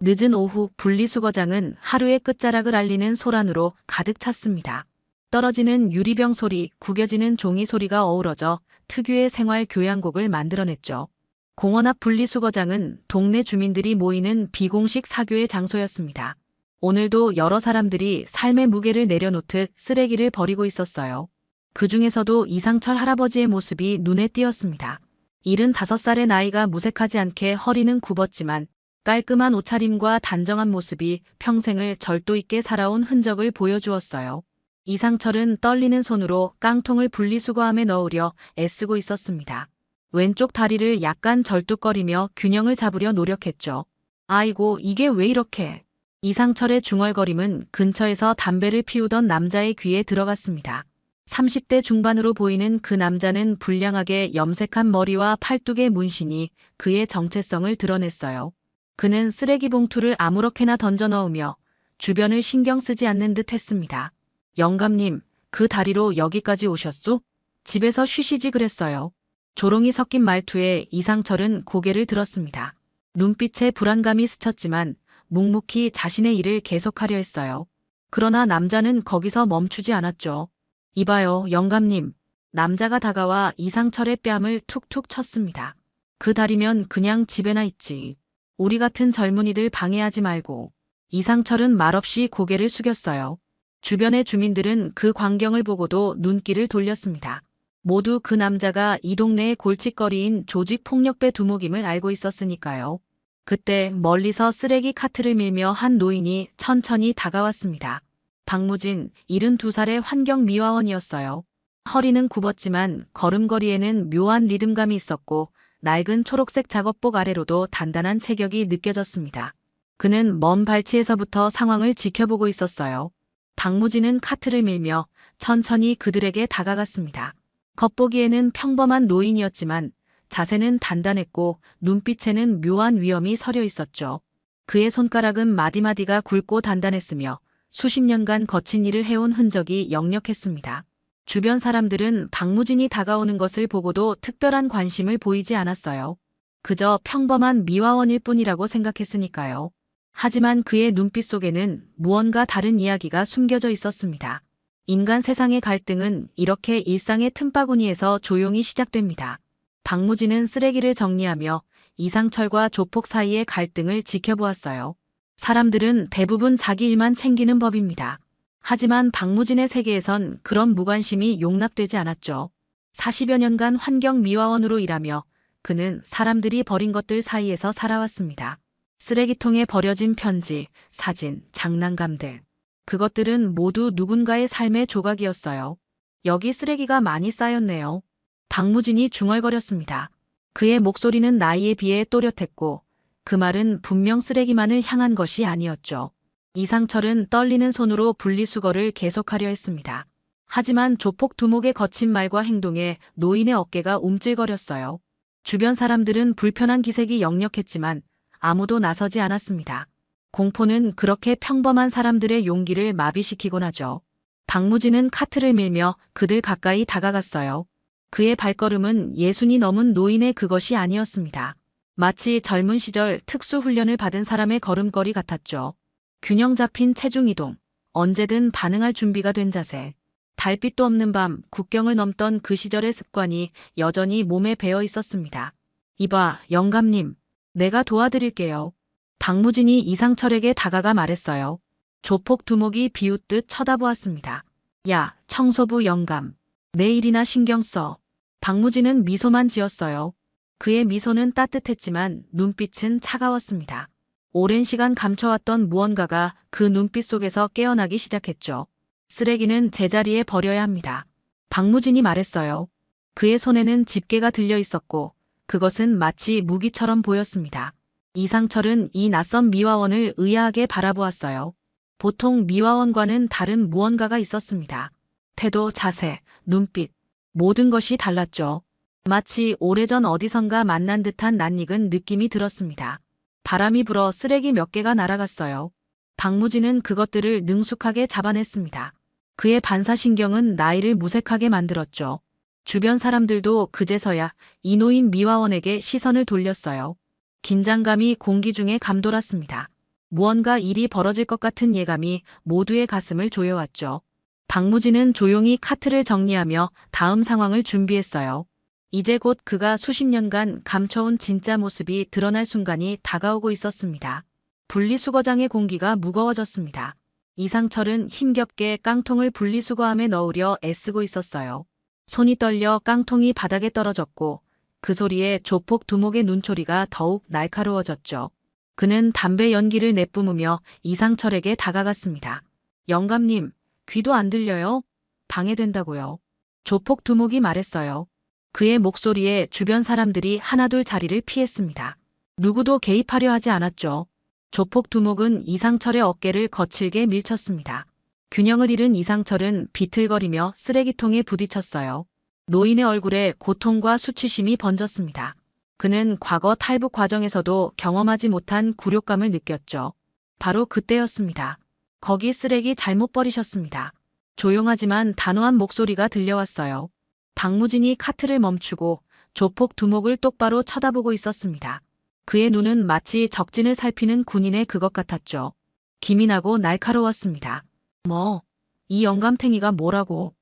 늦은 오후 분리수거장은 하루의 끝자락을 알리는 소란으로 가득 찼습니다. 떨어지는 유리병 소리, 구겨지는 종이 소리가 어우러져 특유의 생활 교양곡을 만들어냈죠. 공원 앞 분리수거장은 동네 주민들이 모이는 비공식 사교의 장소였습니다. 오늘도 여러 사람들이 삶의 무게를 내려놓듯 쓰레기를 버리고 있었어요. 그 중에서도 이상철 할아버지의 모습이 눈에 띄었습니다. 75살의 나이가 무색하지 않게 허리는 굽었지만 깔끔한 옷차림과 단정한 모습이 평생을 절도 있게 살아온 흔적을 보여주었어요. 이상철은 떨리는 손으로 깡통을 분리수거함에 넣으려 애쓰고 있었습니다. 왼쪽 다리를 약간 절뚝거리며 균형을 잡으려 노력했죠. 아이고, 이게 왜 이렇게? 이상철의 중얼거림은 근처에서 담배를 피우던 남자의 귀에 들어갔습니다. 30대 중반으로 보이는 그 남자는 불량하게 염색한 머리와 팔뚝의 문신이 그의 정체성을 드러냈어요. 그는 쓰레기 봉투를 아무렇게나 던져 넣으며 주변을 신경 쓰지 않는 듯 했습니다. 영감님, 그 다리로 여기까지 오셨소? 집에서 쉬시지 그랬어요. 조롱이 섞인 말투에 이상철은 고개를 들었습니다. 눈빛에 불안감이 스쳤지만 묵묵히 자신의 일을 계속하려 했어요. 그러나 남자는 거기서 멈추지 않았죠. 이봐요, 영감님. 남자가 다가와 이상철의 뺨을 툭툭 쳤습니다. 그 다리면 그냥 집에나 있지. 우리 같은 젊은이들 방해하지 말고. 이상철은 말없이 고개를 숙였어요. 주변의 주민들은 그 광경을 보고도 눈길을 돌렸습니다. 모두 그 남자가 이 동네의 골칫거리인 조직폭력배 두목임을 알고 있었으니까요. 그때 멀리서 쓰레기 카트를 밀며 한 노인이 천천히 다가왔습니다. 박무진, 72살의 환경미화원이었어요. 허리는 굽었지만 걸음걸이에는 묘한 리듬감이 있었고 낡은 초록색 작업복 아래로도 단단한 체격이 느껴졌습니다. 그는 먼 발치에서부터 상황을 지켜보고 있었어요. 박무진은 카트를 밀며 천천히 그들에게 다가갔습니다. 겉보기에는 평범한 노인이었지만 자세는 단단했고 눈빛에는 묘한 위험이 서려 있었죠. 그의 손가락은 마디마디가 굵고 단단했으며 수십 년간 거친 일을 해온 흔적이 역력했습니다. 주변 사람들은 박무진이 다가오는 것을 보고도 특별한 관심을 보이지 않았어요. 그저 평범한 미화원일 뿐이라고 생각했으니까요. 하지만 그의 눈빛 속에는 무언가 다른 이야기가 숨겨져 있었습니다. 인간 세상의 갈등은 이렇게 일상의 틈바구니에서 조용히 시작됩니다. 박무진은 쓰레기를 정리하며 이상철과 조폭 사이의 갈등을 지켜보았어요. 사람들은 대부분 자기 일만 챙기는 법입니다. 하지만 박무진의 세계에선 그런 무관심이 용납되지 않았죠. 40여 년간 환경미화원으로 일하며 그는 사람들이 버린 것들 사이에서 살아왔습니다. 쓰레기통에 버려진 편지, 사진, 장난감들. 그것들은 모두 누군가의 삶의 조각이었어요. 여기 쓰레기가 많이 쌓였네요. 박무진이 중얼거렸습니다. 그의 목소리는 나이에 비해 또렷했고 그 말은 분명 쓰레기만을 향한 것이 아니었죠. 이상철은 떨리는 손으로 분리수거를 계속하려 했습니다. 하지만 조폭 두목의 거친 말과 행동에 노인의 어깨가 움찔거렸어요. 주변 사람들은 불편한 기색이 역력했지만 아무도 나서지 않았습니다. 공포는 그렇게 평범한 사람들의 용기를 마비시키곤 하죠. 박무진은 카트를 밀며 그들 가까이 다가갔어요. 그의 발걸음은 예순이 넘은 노인의 그것이 아니었습니다. 마치 젊은 시절 특수훈련을 받은 사람의 걸음걸이 같았죠. 균형 잡힌 체중 이동, 언제든 반응할 준비가 된 자세. 달빛도 없는 밤, 국경을 넘던 그 시절의 습관이 여전히 몸에 배어 있었습니다. 이봐, 영감님. 내가 도와드릴게요. 박무진이 이상철에게 다가가 말했어요. 조폭 두목이 비웃듯 쳐다보았습니다. 야, 청소부 영감. 내 일이나 신경 써. 박무진은 미소만 지었어요. 그의 미소는 따뜻했지만 눈빛은 차가웠습니다. 오랜 시간 감춰왔던 무언가가 그 눈빛 속에서 깨어나기 시작했죠. 쓰레기는 제자리에 버려야 합니다. 박무진이 말했어요. 그의 손에는 집게가 들려 있었고 그것은 마치 무기처럼 보였습니다. 이상철은 이 낯선 미화원을 의아하게 바라보았어요. 보통 미화원과는 다른 무언가가 있었습니다. 태도, 자세, 눈빛, 모든 것이 달랐죠. 마치 오래전 어디선가 만난 듯한 낯익은 느낌이 들었습니다. 바람이 불어 쓰레기 몇 개가 날아갔어요. 박무진은 그것들을 능숙하게 잡아냈습니다. 그의 반사신경은 나이를 무색하게 만들었죠. 주변 사람들도 그제서야 이 노인 미화원에게 시선을 돌렸어요. 긴장감이 공기 중에 감돌았습니다. 무언가 일이 벌어질 것 같은 예감이 모두의 가슴을 조여왔죠. 박무진은 조용히 카트를 정리하며 다음 상황을 준비했어요. 이제 곧 그가 수십 년간 감춰온 진짜 모습이 드러날 순간이 다가오고 있었습니다. 분리수거장의 공기가 무거워졌습니다. 이상철은 힘겹게 깡통을 분리수거함에 넣으려 애쓰고 있었어요. 손이 떨려 깡통이 바닥에 떨어졌고 그 소리에 조폭 두목의 눈초리가 더욱 날카로워졌죠. 그는 담배 연기를 내뿜으며 이상철에게 다가갔습니다. 영감님, 귀도 안 들려요? 방해된다고요. 조폭 두목이 말했어요. 그의 목소리에 주변 사람들이 하나둘 자리를 피했습니다. 누구도 개입하려 하지 않았죠. 조폭 두목은 이상철의 어깨를 거칠게 밀쳤습니다. 균형을 잃은 이상철은 비틀거리며 쓰레기통에 부딪혔어요. 노인의 얼굴에 고통과 수치심이 번졌습니다. 그는 과거 탈북 과정에서도 경험하지 못한 굴욕감을 느꼈죠. 바로 그때였습니다. 거기 쓰레기 잘못 버리셨습니다. 조용하지만 단호한 목소리가 들려왔어요. 박무진이 카트를 멈추고 조폭 두목을 똑바로 쳐다보고 있었습니다. 그의 눈은 마치 적진을 살피는 군인의 그것 같았죠. 기민하고 날카로웠습니다. 이 영감탱이가 뭐라고?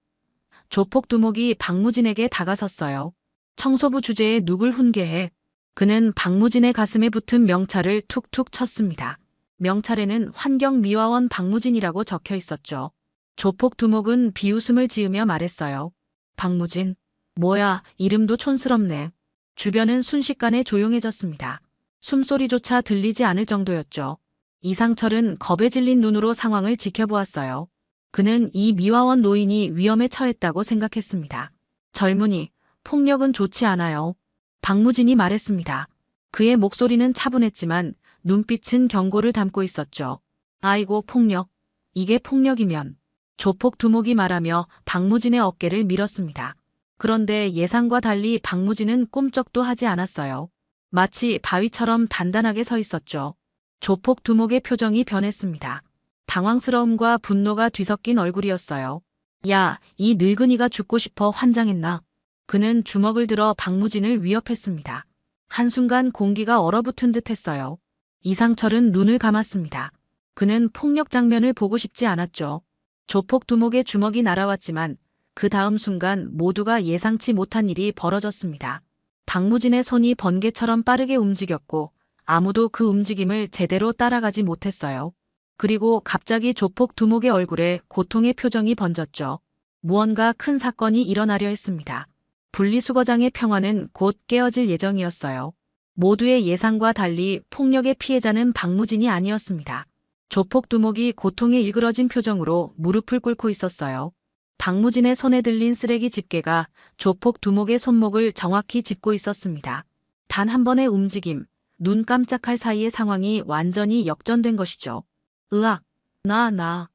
조폭 두목이 박무진에게 다가섰어요. 청소부 주제에 누굴 훈계해? 그는 박무진의 가슴에 붙은 명찰을 툭툭 쳤습니다. 명찰에는 환경미화원 박무진이라고 적혀 있었죠. 조폭 두목은 비웃음을 지으며 말했어요. 박무진, 뭐야, 이름도 촌스럽네. 주변은 순식간에 조용해졌습니다. 숨소리조차 들리지 않을 정도였죠. 이상철은 겁에 질린 눈으로 상황을 지켜보았어요. 그는 이 미화원 노인이 위험에 처했다고 생각했습니다. 젊은이, 폭력은 좋지 않아요. 박무진이 말했습니다. 그의 목소리는 차분했지만 눈빛은 경고를 담고 있었죠. 아이고, 폭력. 이게 폭력이면. 조폭 두목이 말하며 박무진의 어깨를 밀었습니다. 그런데 예상과 달리 박무진은 꼼짝도 하지 않았어요. 마치 바위처럼 단단하게 서 있었죠. 조폭 두목의 표정이 변했습니다. 당황스러움과 분노가 뒤섞인 얼굴이었어요. 야, 이 늙은이가 죽고 싶어 환장했나? 그는 주먹을 들어 박무진을 위협했습니다. 한순간 공기가 얼어붙은 듯 했어요. 이상철은 눈을 감았습니다. 그는 폭력 장면을 보고 싶지 않았죠. 조폭 두목의 주먹이 날아왔지만 그 다음 순간 모두가 예상치 못한 일이 벌어졌습니다. 박무진의 손이 번개처럼 빠르게 움직였고 아무도 그 움직임을 제대로 따라가지 못했어요. 그리고 갑자기 조폭 두목의 얼굴에 고통의 표정이 번졌죠. 무언가 큰 사건이 일어나려 했습니다. 분리수거장의 평화는 곧 깨어질 예정이었어요. 모두의 예상과 달리 폭력의 피해자는 박무진이 아니었습니다. 조폭 두목이 고통에 일그러진 표정으로 무릎을 꿇고 있었어요. 박무진의 손에 들린 쓰레기 집게가 조폭 두목의 손목을 정확히 짚고 있었습니다. 단 한 번의 움직임, 눈 깜짝할 사이의 상황이 완전히 역전된 것이죠. 으악, 나.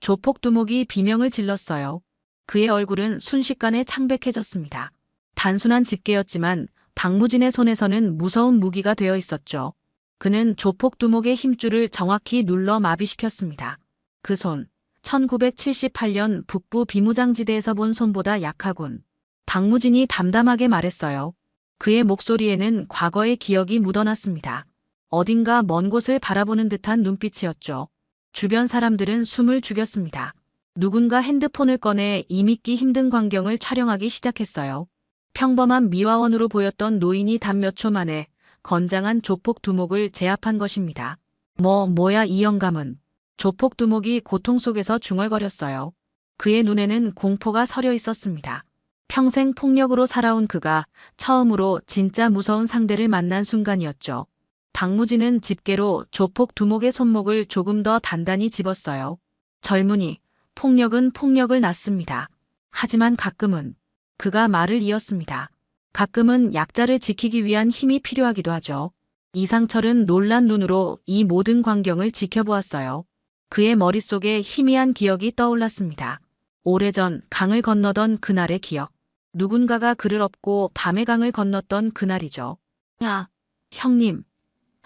조폭 두목이 비명을 질렀어요. 그의 얼굴은 순식간에 창백해졌습니다. 단순한 집게였지만 박무진의 손에서는 무서운 무기가 되어 있었죠. 그는 조폭 두목의 힘줄을 정확히 눌러 마비시켰습니다. 그 손, 1978년 북부 비무장지대에서 본 손보다 약하군. 박무진이 담담하게 말했어요. 그의 목소리에는 과거의 기억이 묻어났습니다. 어딘가 먼 곳을 바라보는 듯한 눈빛이었죠. 주변 사람들은 숨을 죽였습니다. 누군가 핸드폰을 꺼내 이믿기 힘든 광경을 촬영하기 시작했어요. 평범한 미화원으로 보였던 노인이 단 몇 초 만에 건장한 조폭 두목을 제압한 것입니다. 뭐야 이 영감은. 조폭 두목이 고통 속에서 중얼거렸어요. 그의 눈에는 공포가 서려 있었습니다. 평생 폭력으로 살아온 그가 처음으로 진짜 무서운 상대를 만난 순간이었죠. 박무진은 집게로 조폭 두목의 손목을 조금 더 단단히 집었어요. 젊은이, 폭력은 폭력을 낳습니다. 하지만 가끔은, 그가 말을 이었습니다. 가끔은 약자를 지키기 위한 힘이 필요하기도 하죠. 이상철은 놀란 눈으로 이 모든 광경을 지켜보았어요. 그의 머릿속에 희미한 기억이 떠올랐습니다. 오래전 강을 건너던 그날의 기억. 누군가가 그를 업고 밤의 강을 건넜던 그날이죠. 야, 형님.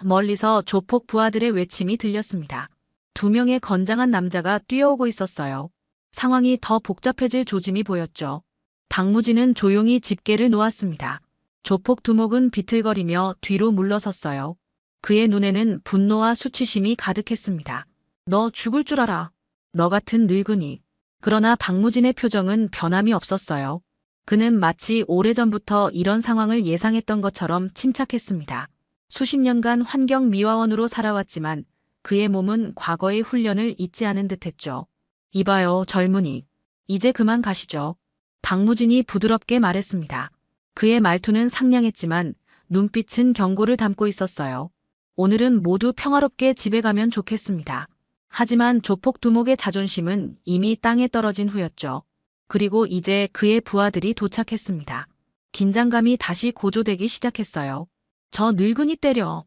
멀리서 조폭 부하들의 외침이 들렸습니다. 두 명의 건장한 남자가 뛰어오고 있었어요. 상황이 더 복잡해질 조짐이 보였죠. 박무진은 조용히 집게를 놓았습니다. 조폭 두목은 비틀거리며 뒤로 물러섰어요. 그의 눈에는 분노와 수치심이 가득했습니다. 너 죽을 줄 알아. 너 같은 늙은이. 그러나 박무진의 표정은 변함이 없었어요. 그는 마치 오래전부터 이런 상황을 예상했던 것처럼 침착했습니다. 수십 년간 환경미화원으로 살아왔지만 그의 몸은 과거의 훈련을 잊지 않은 듯했죠. 이봐요, 젊은이. 이제 그만 가시죠. 박무진이 부드럽게 말했습니다. 그의 말투는 상냥했지만 눈빛은 경고를 담고 있었어요. 오늘은 모두 평화롭게 집에 가면 좋겠습니다. 하지만 조폭 두목의 자존심은 이미 땅에 떨어진 후였죠. 그리고 이제 그의 부하들이 도착했습니다. 긴장감이 다시 고조되기 시작했어요. 저 늙은이 때려.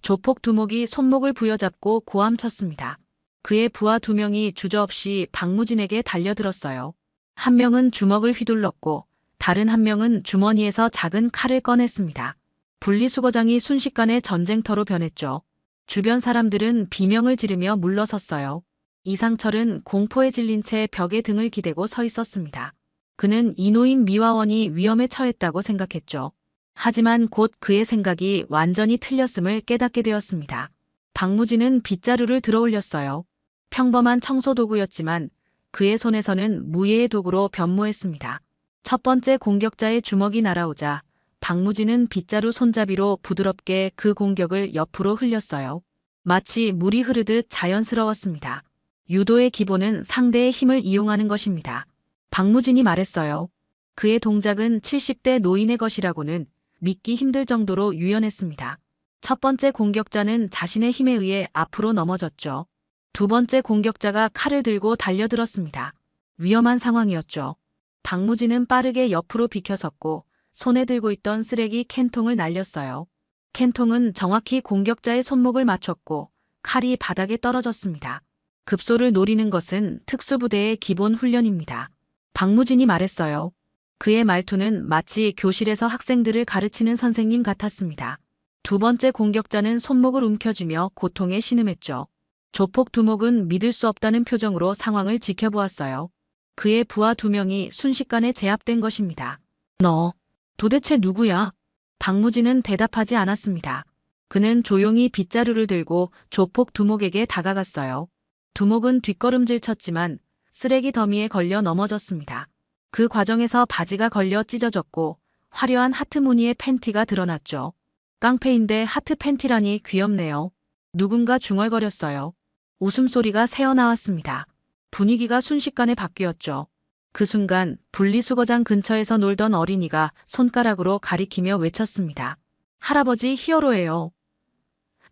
조폭 두목이 손목을 부여잡고 고함쳤습니다. 그의 부하 2명이 주저없이 박무진에게 달려들었어요. 한 명은 주먹을 휘둘렀고 다른 한 명은 주머니에서 작은 칼을 꺼냈습니다. 분리수거장이 순식간에 전쟁터로 변했죠. 주변 사람들은 비명을 지르며 물러섰어요. 이상철은 공포에 질린 채 벽에 등을 기대고 서 있었습니다. 그는 이노인 미화원이 위험에 처했다고 생각했죠. 하지만 곧 그의 생각이 완전히 틀렸음을 깨닫게 되었습니다. 박무진은 빗자루를 들어올렸어요. 평범한 청소도구였지만 그의 손에서는 무예의 도구로 변모했습니다. 첫 번째 공격자의 주먹이 날아오자 박무진은 빗자루 손잡이로 부드럽게 그 공격을 옆으로 흘렸어요. 마치 물이 흐르듯 자연스러웠습니다. 유도의 기본은 상대의 힘을 이용하는 것입니다. 박무진이 말했어요. 그의 동작은 70대 노인의 것이라고는 믿기 힘들 정도로 유연했습니다. 첫 번째 공격자는 자신의 힘에 의해 앞으로 넘어졌죠. 두 번째 공격자가 칼을 들고 달려들었습니다. 위험한 상황이었죠. 박무진은 빠르게 옆으로 비켜섰고 손에 들고 있던 쓰레기 캔통을 날렸어요. 캔통은 정확히 공격자의 손목을 맞췄고 칼이 바닥에 떨어졌습니다. 급소를 노리는 것은 특수부대의 기본 훈련입니다. 박무진이 말했어요. 그의 말투는 마치 교실에서 학생들을 가르치는 선생님 같았습니다. 두 번째 공격자는 손목을 움켜쥐며 고통에 신음했죠. 조폭 두목은 믿을 수 없다는 표정으로 상황을 지켜보았어요. 그의 부하 2명이 순식간에 제압된 것입니다. 너 도대체 누구야? 박무진은 대답하지 않았습니다. 그는 조용히 빗자루를 들고 조폭 두목에게 다가갔어요. 두목은 뒷걸음질 쳤지만 쓰레기 더미에 걸려 넘어졌습니다. 그 과정에서 바지가 걸려 찢어졌고 화려한 하트 무늬의 팬티가 드러났죠. 깡패인데 하트 팬티라니 귀엽네요. 누군가 중얼거렸어요. 웃음소리가 새어나왔습니다. 분위기가 순식간에 바뀌었죠. 그 순간 분리수거장 근처에서 놀던 어린이가 손가락으로 가리키며 외쳤습니다. 할아버지 히어로예요.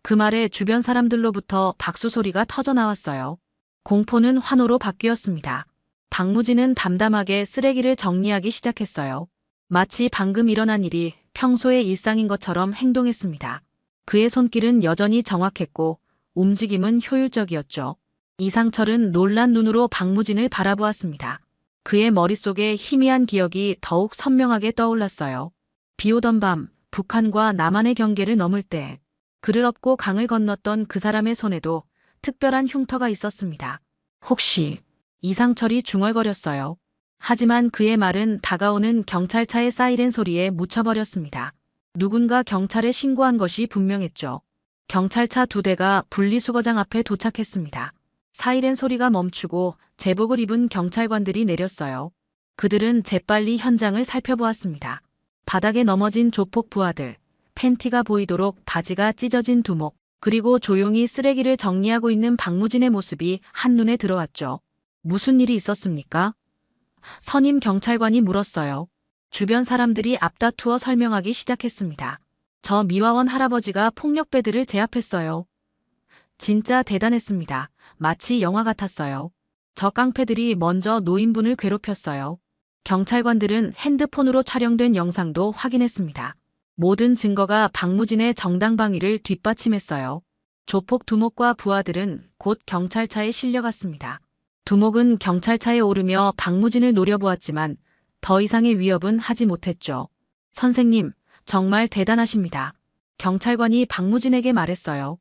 그 말에 주변 사람들로부터 박수 소리가 터져나왔어요. 공포는 환호로 바뀌었습니다. 박무진은 담담하게 쓰레기를 정리하기 시작했어요. 마치 방금 일어난 일이 평소의 일상인 것처럼 행동했습니다. 그의 손길은 여전히 정확했고 움직임은 효율적이었죠. 이상철은 놀란 눈으로 박무진을 바라보았습니다. 그의 머릿속에 희미한 기억이 더욱 선명하게 떠올랐어요. 비 오던 밤, 북한과 남한의 경계를 넘을 때 그를 업고 강을 건넜던 그 사람의 손에도 특별한 흉터가 있었습니다. 혹시 이상철이 중얼거렸어요. 하지만 그의 말은 다가오는 경찰차의 사이렌 소리에 묻혀버렸습니다. 누군가 경찰에 신고한 것이 분명했죠. 경찰차 2대가 분리수거장 앞에 도착했습니다. 사이렌 소리가 멈추고 제복을 입은 경찰관들이 내렸어요. 그들은 재빨리 현장을 살펴보았습니다. 바닥에 넘어진 조폭 부하들, 팬티가 보이도록 바지가 찢어진 두목, 그리고 조용히 쓰레기를 정리하고 있는 박무진의 모습이 한눈에 들어왔죠. 무슨 일이 있었습니까? 선임 경찰관이 물었어요. 주변 사람들이 앞다투어 설명하기 시작했습니다. 저 미화원 할아버지가 폭력배들을 제압했어요. 진짜 대단했습니다. 마치 영화 같았어요. 저 깡패들이 먼저 노인분을 괴롭혔어요. 경찰관들은 핸드폰으로 촬영된 영상도 확인했습니다. 모든 증거가 박무진의 정당방위를 뒷받침했어요. 조폭 두목과 부하들은 곧 경찰차에 실려갔습니다. 두목은 경찰차에 오르며 박무진을 노려보았지만 더 이상의 위협은 하지 못했죠. 선생님, 정말 대단하십니다. 경찰관이 박무진에게 말했어요.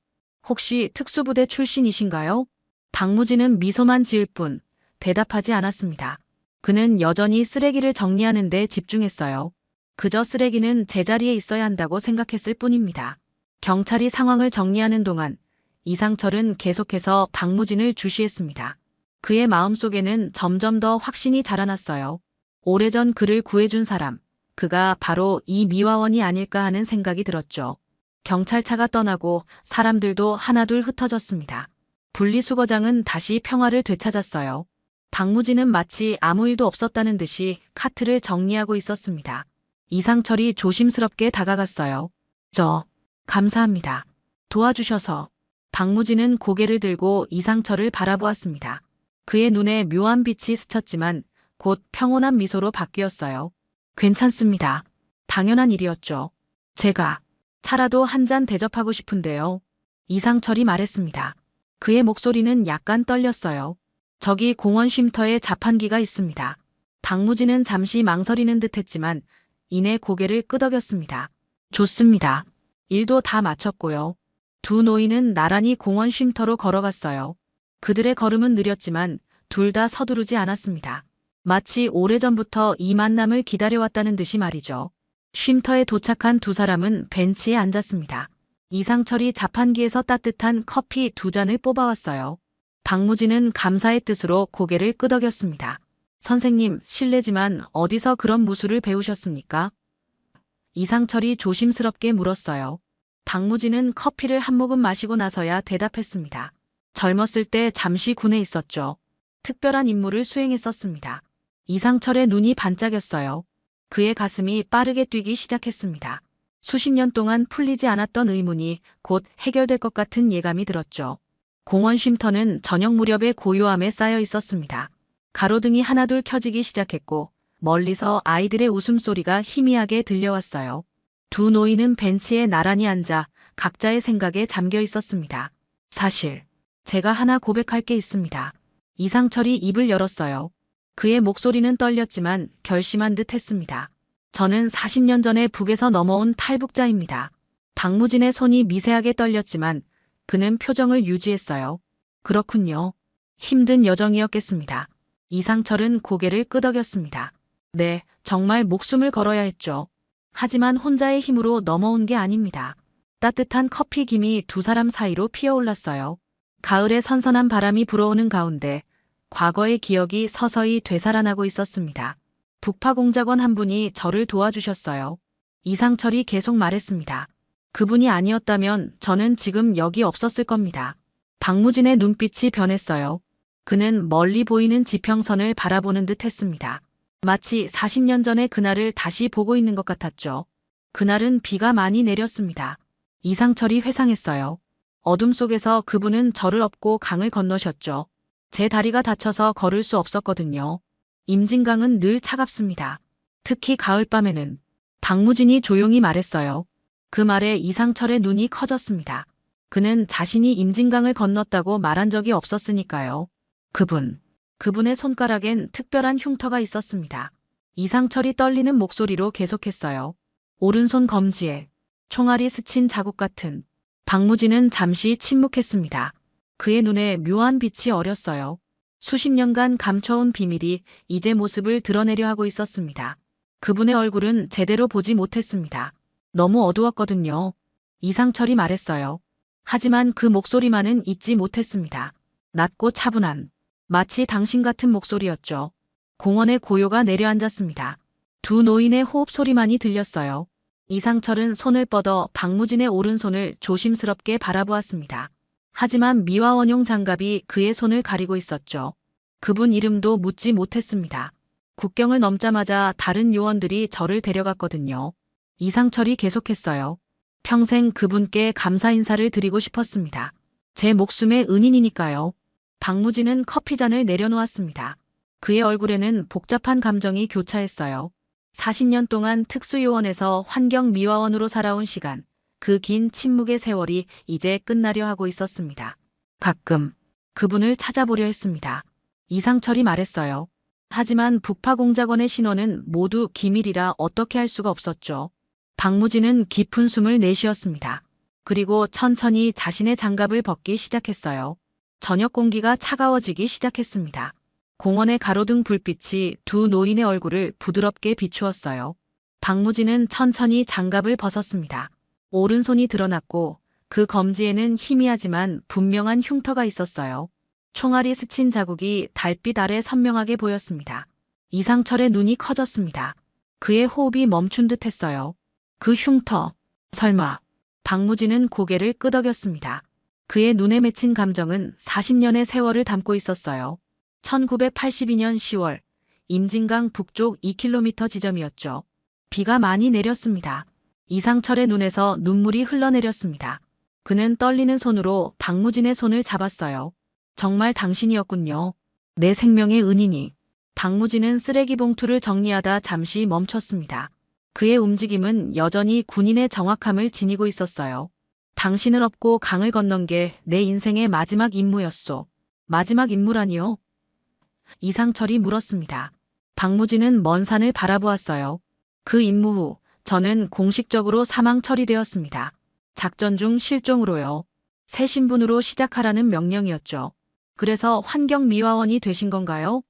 혹시 특수부대 출신이신가요? 박무진은 미소만 지을 뿐 대답하지 않았습니다. 그는 여전히 쓰레기를 정리하는 데 집중했어요. 그저 쓰레기는 제자리에 있어야 한다고 생각했을 뿐입니다. 경찰이 상황을 정리하는 동안 이상철은 계속해서 박무진을 주시했습니다. 그의 마음속에는 점점 더 확신이 자라났어요. 오래전 그를 구해준 사람, 그가 바로 이 미화원이 아닐까 하는 생각이 들었죠. 경찰차가 떠나고 사람들도 하나둘 흩어졌습니다. 분리수거장은 다시 평화를 되찾았어요. 박무진은 마치 아무 일도 없었다는 듯이 카트를 정리하고 있었습니다. 이상철이 조심스럽게 다가갔어요. 감사합니다. 도와주셔서. 박무진은 고개를 들고 이상철을 바라보았습니다. 그의 눈에 묘한 빛이 스쳤지만 곧 평온한 미소로 바뀌었어요. 괜찮습니다. 당연한 일이었죠. 제가 차라도 한 잔 대접하고 싶은데요. 이상철이 말했습니다. 그의 목소리는 약간 떨렸어요. 저기 공원 쉼터에 자판기가 있습니다. 박무진은 잠시 망설이는 듯 했지만 이내 고개를 끄덕였습니다. 좋습니다. 일도 다 마쳤고요. 두 노인은 나란히 공원 쉼터로 걸어갔어요. 그들의 걸음은 느렸지만 둘 다 서두르지 않았습니다. 마치 오래전부터 이 만남을 기다려왔다는 듯이 말이죠. 쉼터에 도착한 두 사람은 벤치에 앉았습니다. 이상철이 자판기에서 따뜻한 커피 두 잔을 뽑아왔어요. 박무진은 감사의 뜻으로 고개를 끄덕였습니다. 선생님, 실례지만 어디서 그런 무술을 배우셨습니까? 이상철이 조심스럽게 물었어요. 박무진은 커피를 한 모금 마시고 나서야 대답했습니다. 젊었을 때 잠시 군에 있었죠. 특별한 임무를 수행했었습니다. 이상철의 눈이 반짝였어요. 그의 가슴이 빠르게 뛰기 시작했습니다. 수십 년 동안 풀리지 않았던 의문이 곧 해결될 것 같은 예감이 들었죠. 공원 쉼터는 저녁 무렵에 고요함에 쌓여 있었습니다. 가로등이 하나둘 켜지기 시작했고 멀리서 아이들의 웃음소리가 희미하게 들려왔어요. 두 노인은 벤치에 나란히 앉아 각자의 생각에 잠겨 있었습니다. 사실 제가 하나 고백할 게 있습니다. 이상철이 입을 열었어요. 그의 목소리는 떨렸지만 결심한 듯 했습니다. 저는 40년 전에 북에서 넘어온 탈북자입니다. 박무진의 손이 미세하게 떨렸지만 그는 표정을 유지했어요. 그렇군요. 힘든 여정이었겠습니다. 이상철은 고개를 끄덕였습니다. 네, 정말 목숨을 걸어야 했죠. 하지만 혼자의 힘으로 넘어온 게 아닙니다. 따뜻한 커피 김이 두 사람 사이로 피어올랐어요. 가을의 선선한 바람이 불어오는 가운데 과거의 기억이 서서히 되살아나고 있었습니다. 북파공작원 한 분이 저를 도와주셨어요. 이상철이 계속 말했습니다. 그분이 아니었다면 저는 지금 여기 없었을 겁니다. 박무진의 눈빛이 변했어요. 그는 멀리 보이는 지평선을 바라보는 듯 했습니다. 마치 40년 전의 그날을 다시 보고 있는 것 같았죠. 그날은 비가 많이 내렸습니다. 이상철이 회상했어요. 어둠 속에서 그분은 저를 업고 강을 건너셨죠. 제 다리가 다쳐서 걸을 수 없었거든요. 임진강은 늘 차갑습니다. 특히 가을밤에는. 박무진이 조용히 말했어요. 그 말에 이상철의 눈이 커졌습니다. 그는 자신이 임진강을 건넜다고 말한 적이 없었으니까요. 그분의 손가락엔 특별한 흉터가 있었습니다. 이상철이 떨리는 목소리로 계속했어요. 오른손 검지에 총알이 스친 자국 같은. 박무진은 잠시 침묵했습니다. 그의 눈에 묘한 빛이 어렸어요. 수십 년간 감춰온 비밀이 이제 모습을 드러내려 하고 있었습니다. 그분의 얼굴은 제대로 보지 못했습니다. 너무 어두웠거든요. 이상철이 말했어요. 하지만 그 목소리만은 잊지 못했습니다. 낮고 차분한, 마치 당신 같은 목소리였죠. 공원의 고요가 내려앉았습니다. 두 노인의 호흡 소리만이 들렸어요. 이상철은 손을 뻗어 박무진의 오른손을 조심스럽게 바라보았습니다. 하지만 미화원용 장갑이 그의 손을 가리고 있었죠. 그분 이름도 묻지 못했습니다. 국경을 넘자마자 다른 요원들이 저를 데려갔거든요. 이상철이 계속했어요. 평생 그분께 감사 인사를 드리고 싶었습니다. 제 목숨의 은인이니까요. 박무진은 커피잔을 내려놓았습니다. 그의 얼굴에는 복잡한 감정이 교차했어요. 40년 동안 특수요원에서 환경미화원으로 살아온 시간, 그 긴 침묵의 세월이 이제 끝나려 하고 있었습니다. 가끔 그분을 찾아보려 했습니다. 이상철이 말했어요. 하지만 북파공작원의 신원은 모두 기밀이라 어떻게 할 수가 없었죠. 박무진은 깊은 숨을 내쉬었습니다. 그리고 천천히 자신의 장갑을 벗기 시작했어요. 저녁 공기가 차가워지기 시작했습니다. 공원의 가로등 불빛이 두 노인의 얼굴을 부드럽게 비추었어요. 박무진은 천천히 장갑을 벗었습니다. 오른손이 드러났고 그 검지에는 희미하지만 분명한 흉터가 있었어요. 총알이 스친 자국이 달빛 아래 선명하게 보였습니다. 이상철의 눈이 커졌습니다. 그의 호흡이 멈춘 듯 했어요. 그 흉터, 설마. 박무진은 고개를 끄덕였습니다. 그의 눈에 맺힌 감정은 40년의 세월을 담고 있었어요. 1982년 10월, 임진강 북쪽 2km 지점이었죠. 비가 많이 내렸습니다. 이상철의 눈에서 눈물이 흘러내렸습니다. 그는 떨리는 손으로 박무진의 손을 잡았어요. 정말 당신이었군요. 내 생명의 은인이. 박무진은 쓰레기 봉투를 정리하다 잠시 멈췄습니다. 그의 움직임은 여전히 군인의 정확함을 지니고 있었어요. 당신을 업고 강을 건넌 게 내 인생의 마지막 임무였소. 마지막 임무라니요? 이상철이 물었습니다. 박무진은 먼 산을 바라보았어요. 그 임무 후 저는 공식적으로 사망 처리되었습니다. 작전 중 실종으로요. 새 신분으로 시작하라는 명령이었죠. 그래서 환경미화원이 되신 건가요?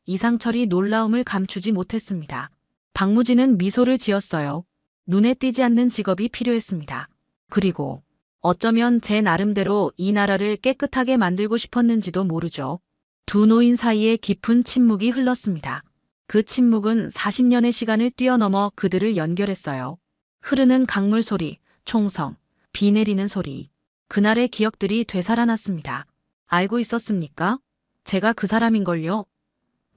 이상철이 놀라움을 감추지 못했습니다. 박무진은 미소를 지었어요. 눈에 띄지 않는 직업이 필요했습니다. 그리고 어쩌면 제 나름대로 이 나라를 깨끗하게 만들고 싶었는지도 모르죠. 두 노인 사이에 깊은 침묵이 흘렀습니다. 그 침묵은 40년의 시간을 뛰어넘어 그들을 연결했어요. 흐르는 강물 소리, 총성, 비 내리는 소리. 그날의 기억들이 되살아났습니다. 알고 있었습니까? 제가 그 사람인걸요?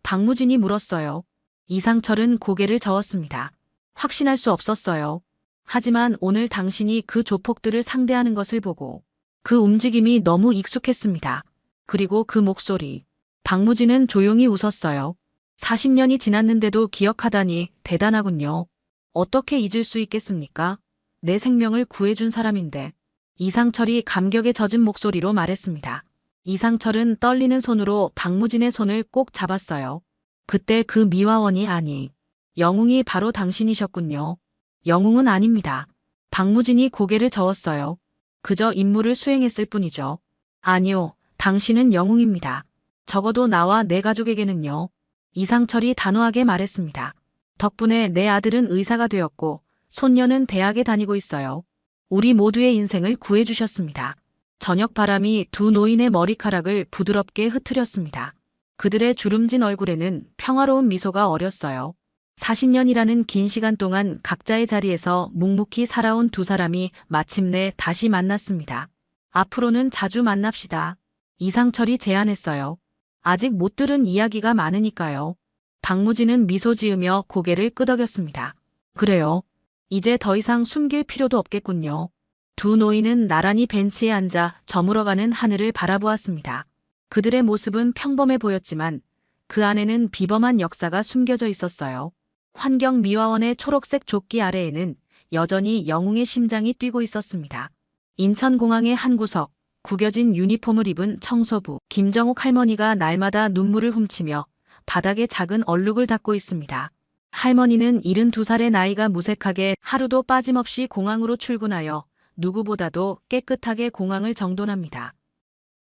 박무진이 물었어요. 이상철은 고개를 저었습니다. 확신할 수 없었어요. 하지만 오늘 당신이 그 조폭들을 상대하는 것을 보고 그 움직임이 너무 익숙했습니다. 그리고 그 목소리. 박무진은 조용히 웃었어요. 40년이 지났는데도 기억하다니 대단하군요. 어떻게 잊을 수 있겠습니까? 내 생명을 구해준 사람인데. 이상철이 감격에 젖은 목소리로 말했습니다. 이상철은 떨리는 손으로 박무진의 손을 꼭 잡았어요. 그때 그 미화원이 아니, 영웅이 바로 당신이셨군요. 영웅은 아닙니다. 박무진이 고개를 저었어요. 그저 임무를 수행했을 뿐이죠. 아니요, 당신은 영웅입니다. 적어도 나와 내 가족에게는요. 이상철이 단호하게 말했습니다. 덕분에 내 아들은 의사가 되었고 손녀는 대학에 다니고 있어요. 우리 모두의 인생을 구해주셨습니다. 저녁 바람이 두 노인의 머리카락을 부드럽게 흐트렸습니다. 그들의 주름진 얼굴에는 평화로운 미소가 어렸어요. 40년이라는 긴 시간 동안 각자의 자리에서 묵묵히 살아온 두 사람이 마침내 다시 만났습니다. 앞으로는 자주 만납시다. 이상철이 제안했어요. 아직 못 들은 이야기가 많으니까요. 박무진은 미소 지으며 고개를 끄덕였습니다. 그래요. 이제 더 이상 숨길 필요도 없겠군요. 두 노인은 나란히 벤치에 앉아 저물어가는 하늘을 바라보았습니다. 그들의 모습은 평범해 보였지만 그 안에는 비범한 역사가 숨겨져 있었어요. 환경미화원의 초록색 조끼 아래에는 여전히 영웅의 심장이 뛰고 있었습니다. 인천공항의 한 구석, 구겨진 유니폼을 입은 청소부 김정옥 할머니가 날마다 눈물을 훔치며 바닥에 작은 얼룩을 닦고 있습니다. 할머니는 72살의 나이가 무색하게 하루도 빠짐없이 공항으로 출근하여 누구보다도 깨끗하게 공항을 정돈합니다.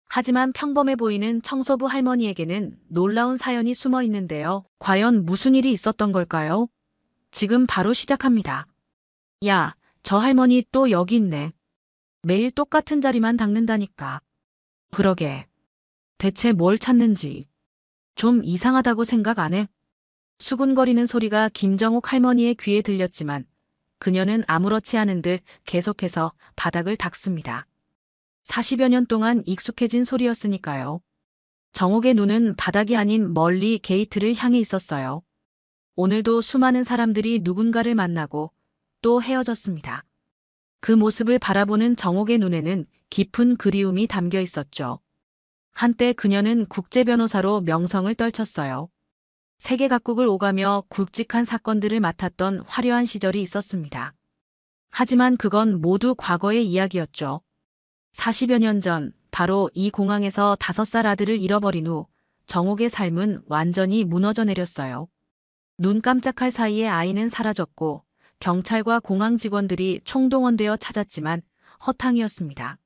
하지만 평범해 보이는 청소부 할머니에게는 놀라운 사연이 숨어 있는데요. 과연 무슨 일이 있었던 걸까요? 지금 바로 시작합니다. 야, 저 할머니 또 여기 있네. 매일 똑같은 자리만 닦는다니까. 그러게. 대체 뭘 찾는지. 좀 이상하다고 생각 안 해? 수군거리는 소리가 김정옥 할머니의 귀에 들렸지만 그녀는 아무렇지 않은 듯 계속해서 바닥을 닦습니다. 40여 년 동안 익숙해진 소리였으니까요. 정옥의 눈은 바닥이 아닌 멀리 게이트를 향해 있었어요. 오늘도 수많은 사람들이 누군가를 만나고 또 헤어졌습니다. 그 모습을 바라보는 정옥의 눈에는 깊은 그리움이 담겨 있었죠. 한때 그녀는 국제변호사로 명성을 떨쳤어요. 세계 각국을 오가며 굵직한 사건들을 맡았던 화려한 시절이 있었습니다. 하지만 그건 모두 과거의 이야기였죠. 40여 년 전 바로 이 공항에서 5살 아들을 잃어버린 후 정옥의 삶은 완전히 무너져 내렸어요. 눈 깜짝할 사이에 아이는 사라졌고 경찰과 공항 직원들이 총동원되어 찾았지만 허탕이었습니다.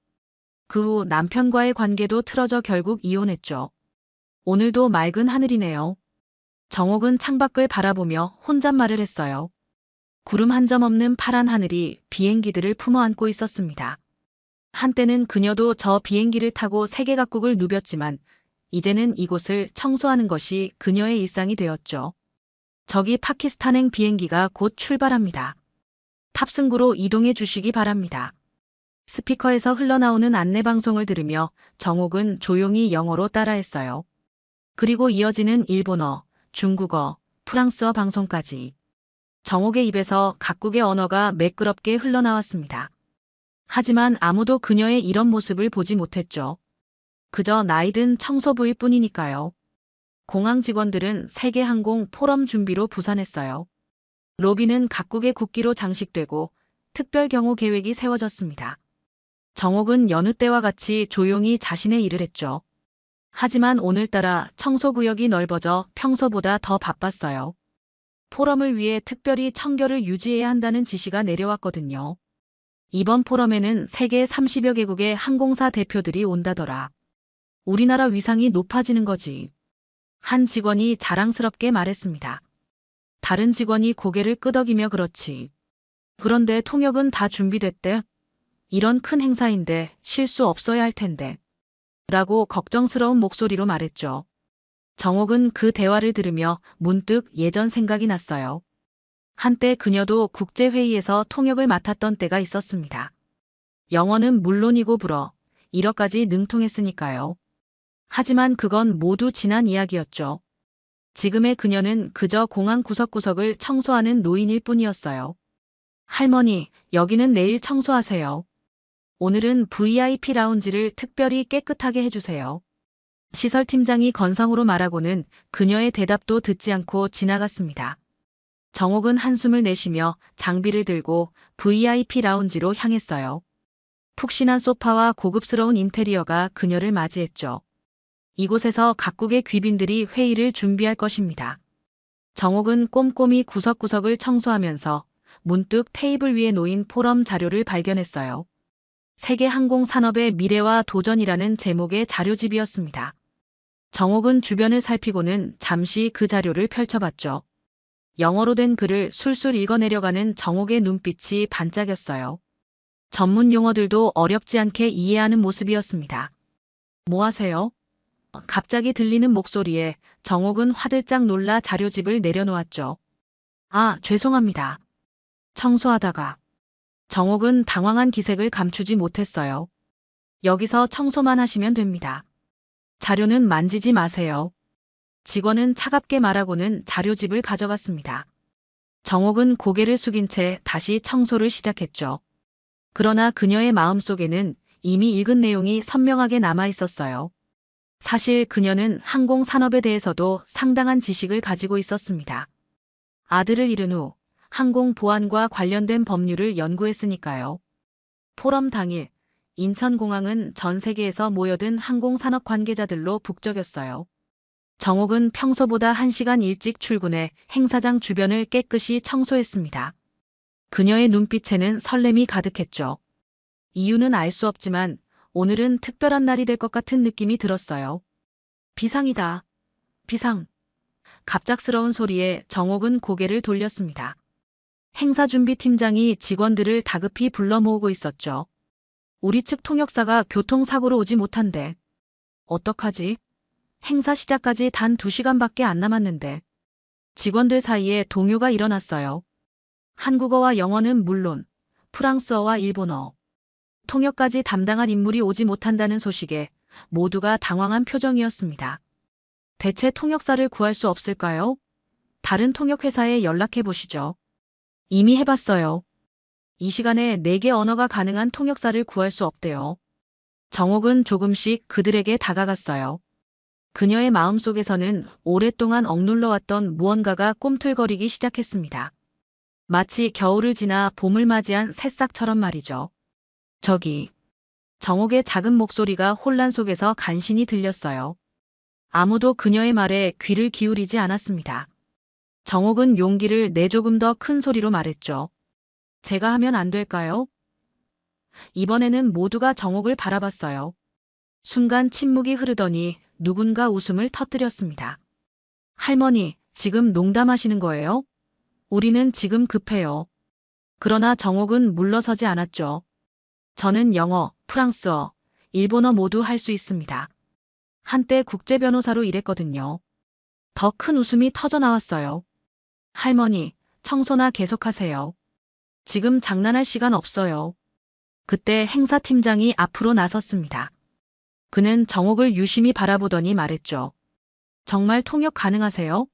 그 후 남편과의 관계도 틀어져 결국 이혼했죠. 오늘도 맑은 하늘이네요. 정옥은 창밖을 바라보며 혼잣말을 했어요. 구름 한 점 없는 파란 하늘이 비행기들을 품어안고 있었습니다. 한때는 그녀도 저 비행기를 타고 세계 각국을 누볐지만 이제는 이곳을 청소하는 것이 그녀의 일상이 되었죠. 저기 파키스탄행 비행기가 곧 출발합니다. 탑승구로 이동해 주시기 바랍니다. 스피커에서 흘러나오는 안내방송을 들으며 정옥은 조용히 영어로 따라했어요. 그리고 이어지는 일본어, 중국어, 프랑스어 방송까지. 정옥의 입에서 각국의 언어가 매끄럽게 흘러나왔습니다. 하지만 아무도 그녀의 이런 모습을 보지 못했죠. 그저 나이든 청소부일 뿐이니까요. 공항 직원들은 세계항공 포럼 준비로 부산했어요. 로비는 각국의 국기로 장식되고 특별 경호 계획이 세워졌습니다. 정옥은 여느 때와 같이 조용히 자신의 일을 했죠. 하지만 오늘따라 청소구역이 넓어져 평소보다 더 바빴어요. 포럼을 위해 특별히 청결을 유지해야 한다는 지시가 내려왔거든요. 이번 포럼에는 세계 30여 개국의 항공사 대표들이 온다더라. 우리나라 위상이 높아지는 거지. 한 직원이 자랑스럽게 말했습니다. 다른 직원이 고개를 끄덕이며 그렇지. 그런데 통역은 다 준비됐대. 이런 큰 행사인데 실수 없어야 할 텐데. 라고 걱정스러운 목소리로 말했죠. 정옥은 그 대화를 들으며 문득 예전 생각이 났어요. 한때 그녀도 국제회의에서 통역을 맡았던 때가 있었습니다. 영어는 물론이고 불어, 일어까지 능통했으니까요. 하지만 그건 모두 지난 이야기였죠. 지금의 그녀는 그저 공항 구석구석을 청소하는 노인일 뿐이었어요. 할머니, 여기는 내일 청소하세요. 오늘은 VIP 라운지를 특별히 깨끗하게 해주세요. 시설팀장이 건성으로 말하고는 그녀의 대답도 듣지 않고 지나갔습니다. 정옥은 한숨을 내쉬며 장비를 들고 VIP 라운지로 향했어요. 푹신한 소파와 고급스러운 인테리어가 그녀를 맞이했죠. 이곳에서 각국의 귀빈들이 회의를 준비할 것입니다. 정옥은 꼼꼼히 구석구석을 청소하면서 문득 테이블 위에 놓인 포럼 자료를 발견했어요. 세계 항공 산업의 미래와 도전이라는 제목의 자료집이었습니다. 정옥은 주변을 살피고는 잠시 그 자료를 펼쳐봤죠. 영어로 된 글을 술술 읽어내려가는 정옥의 눈빛이 반짝였어요. 전문 용어들도 어렵지 않게 이해하는 모습이었습니다. 뭐 하세요? 갑자기 들리는 목소리에 정옥은 화들짝 놀라 자료집을 내려놓았죠. 아, 죄송합니다. 청소하다가. 정옥은 당황한 기색을 감추지 못했어요. 여기서 청소만 하시면 됩니다. 자료는 만지지 마세요. 직원은 차갑게 말하고는 자료집을 가져갔습니다. 정옥은 고개를 숙인 채 다시 청소를 시작했죠. 그러나 그녀의 마음속에는 이미 읽은 내용이 선명하게 남아 있었어요. 사실 그녀는 항공 산업에 대해서도 상당한 지식을 가지고 있었습니다. 아들을 잃은 후 항공 보안과 관련된 법률을 연구했으니까요. 포럼 당일, 인천공항은 전 세계에서 모여든 항공산업 관계자들로 북적였어요. 정옥은 평소보다 1시간 일찍 출근해 행사장 주변을 깨끗이 청소했습니다. 그녀의 눈빛에는 설렘이 가득했죠. 이유는 알 수 없지만 오늘은 특별한 날이 될 것 같은 느낌이 들었어요. 비상이다. 비상. 갑작스러운 소리에 정옥은 고개를 돌렸습니다. 행사준비팀장이 직원들을 다급히 불러 모으고 있었죠. 우리 측 통역사가 교통사고로 오지 못한대. 어떡하지? 행사 시작까지 단 2시간밖에 안 남았는데. 직원들 사이에 동요가 일어났어요. 한국어와 영어는 물론 프랑스어와 일본어, 통역까지 담당할 인물이 오지 못한다는 소식에 모두가 당황한 표정이었습니다. 대체 통역사를 구할 수 없을까요? 다른 통역회사에 연락해 보시죠. 이미 해봤어요. 이 시간에 4개 언어가 가능한 통역사를 구할 수 없대요. 정옥은 조금씩 그들에게 다가갔어요. 그녀의 마음속에서는 오랫동안 억눌러왔던 무언가가 꿈틀거리기 시작했습니다. 마치 겨울을 지나 봄을 맞이한 새싹처럼 말이죠. 저기. 정옥의 작은 목소리가 혼란 속에서 간신히 들렸어요. 아무도 그녀의 말에 귀를 기울이지 않았습니다. 정옥은 용기를 내 조금 더 큰 소리로 말했죠. 제가 하면 안 될까요? 이번에는 모두가 정옥을 바라봤어요. 순간 침묵이 흐르더니 누군가 웃음을 터뜨렸습니다. 할머니, 지금 농담하시는 거예요? 우리는 지금 급해요. 그러나 정옥은 물러서지 않았죠. 저는 영어, 프랑스어, 일본어 모두 할 수 있습니다. 한때 국제 변호사로 일했거든요. 더 큰 웃음이 터져 나왔어요. 할머니, 청소나 계속하세요. 지금 장난할 시간 없어요. 그때 행사팀장이 앞으로 나섰습니다. 그는 정옥을 유심히 바라보더니 말했죠. 정말 통역 가능하세요?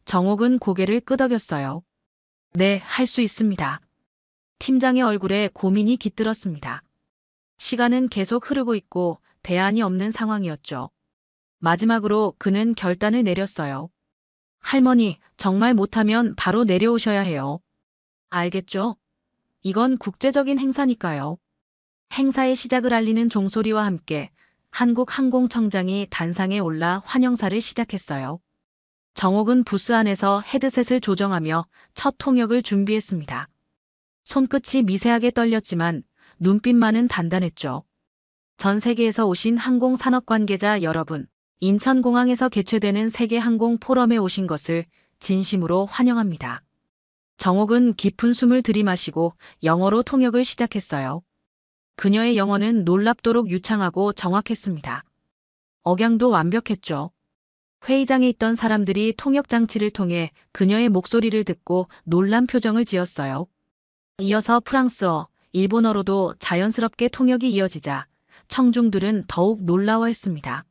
정옥은 고개를 끄덕였어요. 네, 할 수 있습니다. 팀장의 얼굴에 고민이 깃들었습니다. 시간은 계속 흐르고 있고 대안이 없는 상황이었죠. 마지막으로 그는 결단을 내렸어요. 할머니, 정말 못하면 바로 내려오셔야 해요. 알겠죠? 이건 국제적인 행사니까요. 행사의 시작을 알리는 종소리와 함께 한국항공청장이 단상에 올라 환영사를 시작했어요. 정옥은 부스 안에서 헤드셋을 조정하며 첫 통역을 준비했습니다. 손끝이 미세하게 떨렸지만 눈빛만은 단단했죠. 전 세계에서 오신 항공산업 관계자 여러분, 인천공항에서 개최되는 세계항공 포럼에 오신 것을 진심으로 환영합니다. 정옥은 깊은 숨을 들이마시고 영어로 통역을 시작했어요. 그녀의 영어는 놀랍도록 유창하고 정확했습니다. 억양도 완벽했죠. 회의장에 있던 사람들이 통역 장치를 통해 그녀의 목소리를 듣고 놀란 표정을 지었어요. 이어서 프랑스어, 일본어로도 자연스럽게 통역이 이어지자 청중들은 더욱 놀라워했습니다.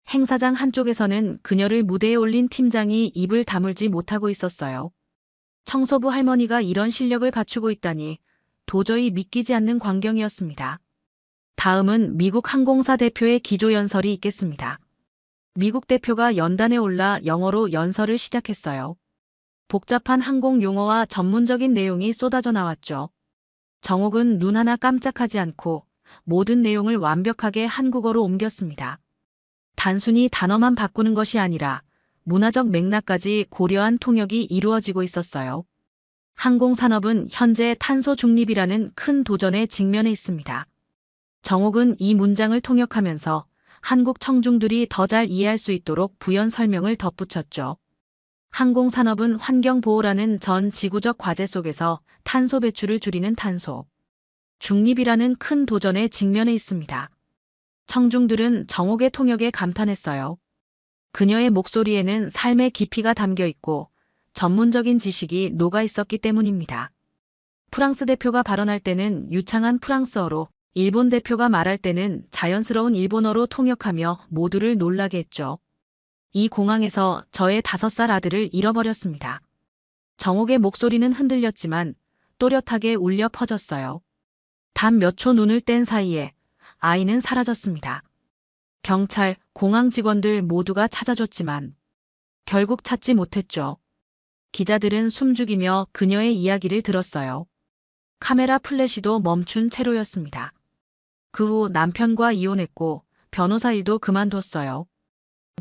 행사장 한쪽에서는 그녀를 무대에 올린 팀장이 입을 다물지 못하고 있었어요. 청소부 할머니가 이런 실력을 갖추고 있다니 도저히 믿기지 않는 광경이었습니다. 다음은 미국 항공사 대표의 기조연설이 있겠습니다. 미국 대표가 연단에 올라 영어로 연설을 시작했어요. 복잡한 항공 용어와 전문적인 내용이 쏟아져 나왔죠. 정옥은 눈 하나 깜짝하지 않고 모든 내용을 완벽하게 한국어로 옮겼습니다. 단순히 단어만 바꾸는 것이 아니라 문화적 맥락까지 고려한 통역이 이루어지고 있었어요. 항공산업은 현재 탄소 중립이라는 큰 도전에 직면해 있습니다. 정옥은 이 문장을 통역하면서 한국 청중들이 더 잘 이해할 수 있도록 부연 설명을 덧붙였죠. 항공산업은 환경보호라는 전 지구적 과제 속에서 탄소 배출을 줄이는 탄소 중립이라는 큰 도전에 직면해 있습니다. 청중들은 정옥의 통역에 감탄했어요. 그녀의 목소리에는 삶의 깊이가 담겨 있고 전문적인 지식이 녹아 있었기 때문입니다. 프랑스 대표가 발언할 때는 유창한 프랑스어로, 일본 대표가 말할 때는 자연스러운 일본어로 통역하며 모두를 놀라게 했죠. 이 공항에서 저의 5살 아들을 잃어버렸습니다. 정옥의 목소리는 흔들렸지만 또렷하게 울려 퍼졌어요. 단 몇 초 눈을 뗀 사이에 아이는 사라졌습니다. 경찰, 공항 직원들 모두가 찾아줬지만 결국 찾지 못했죠. 기자들은 숨죽이며 그녀의 이야기를 들었어요. 카메라 플래시도 멈춘 채로였습니다. 그 후 남편과 이혼했고 변호사 일도 그만뒀어요.